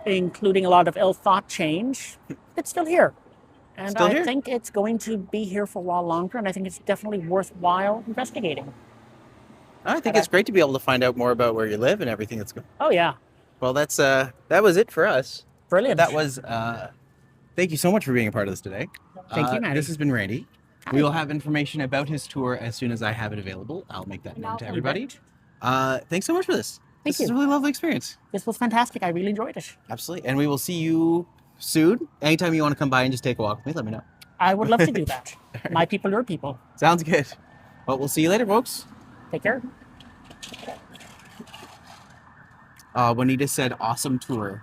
including a lot of ill-thought change. It's still here. And I think it's going to be here for a while longer, and I think it's definitely worthwhile investigating. I think it's great to be able to find out more about where you live and everything that's going. Oh, yeah. Well, that was it for us. Brilliant. That was, thank you so much for being a part of this today. Thank you, Matty. This has been Randy. We will have information about his tour as soon as I have it available. I'll make that known to everybody. Thanks so much for this. Thank This you. is a really lovely experience. This was fantastic. I really enjoyed it. Absolutely. And we will see you soon. Anytime you want to come by and just take a walk with me, let me know. I would love to do that. My people, your people. Sounds good. Well, we'll see you later, folks. Take care. Juanita said awesome tour.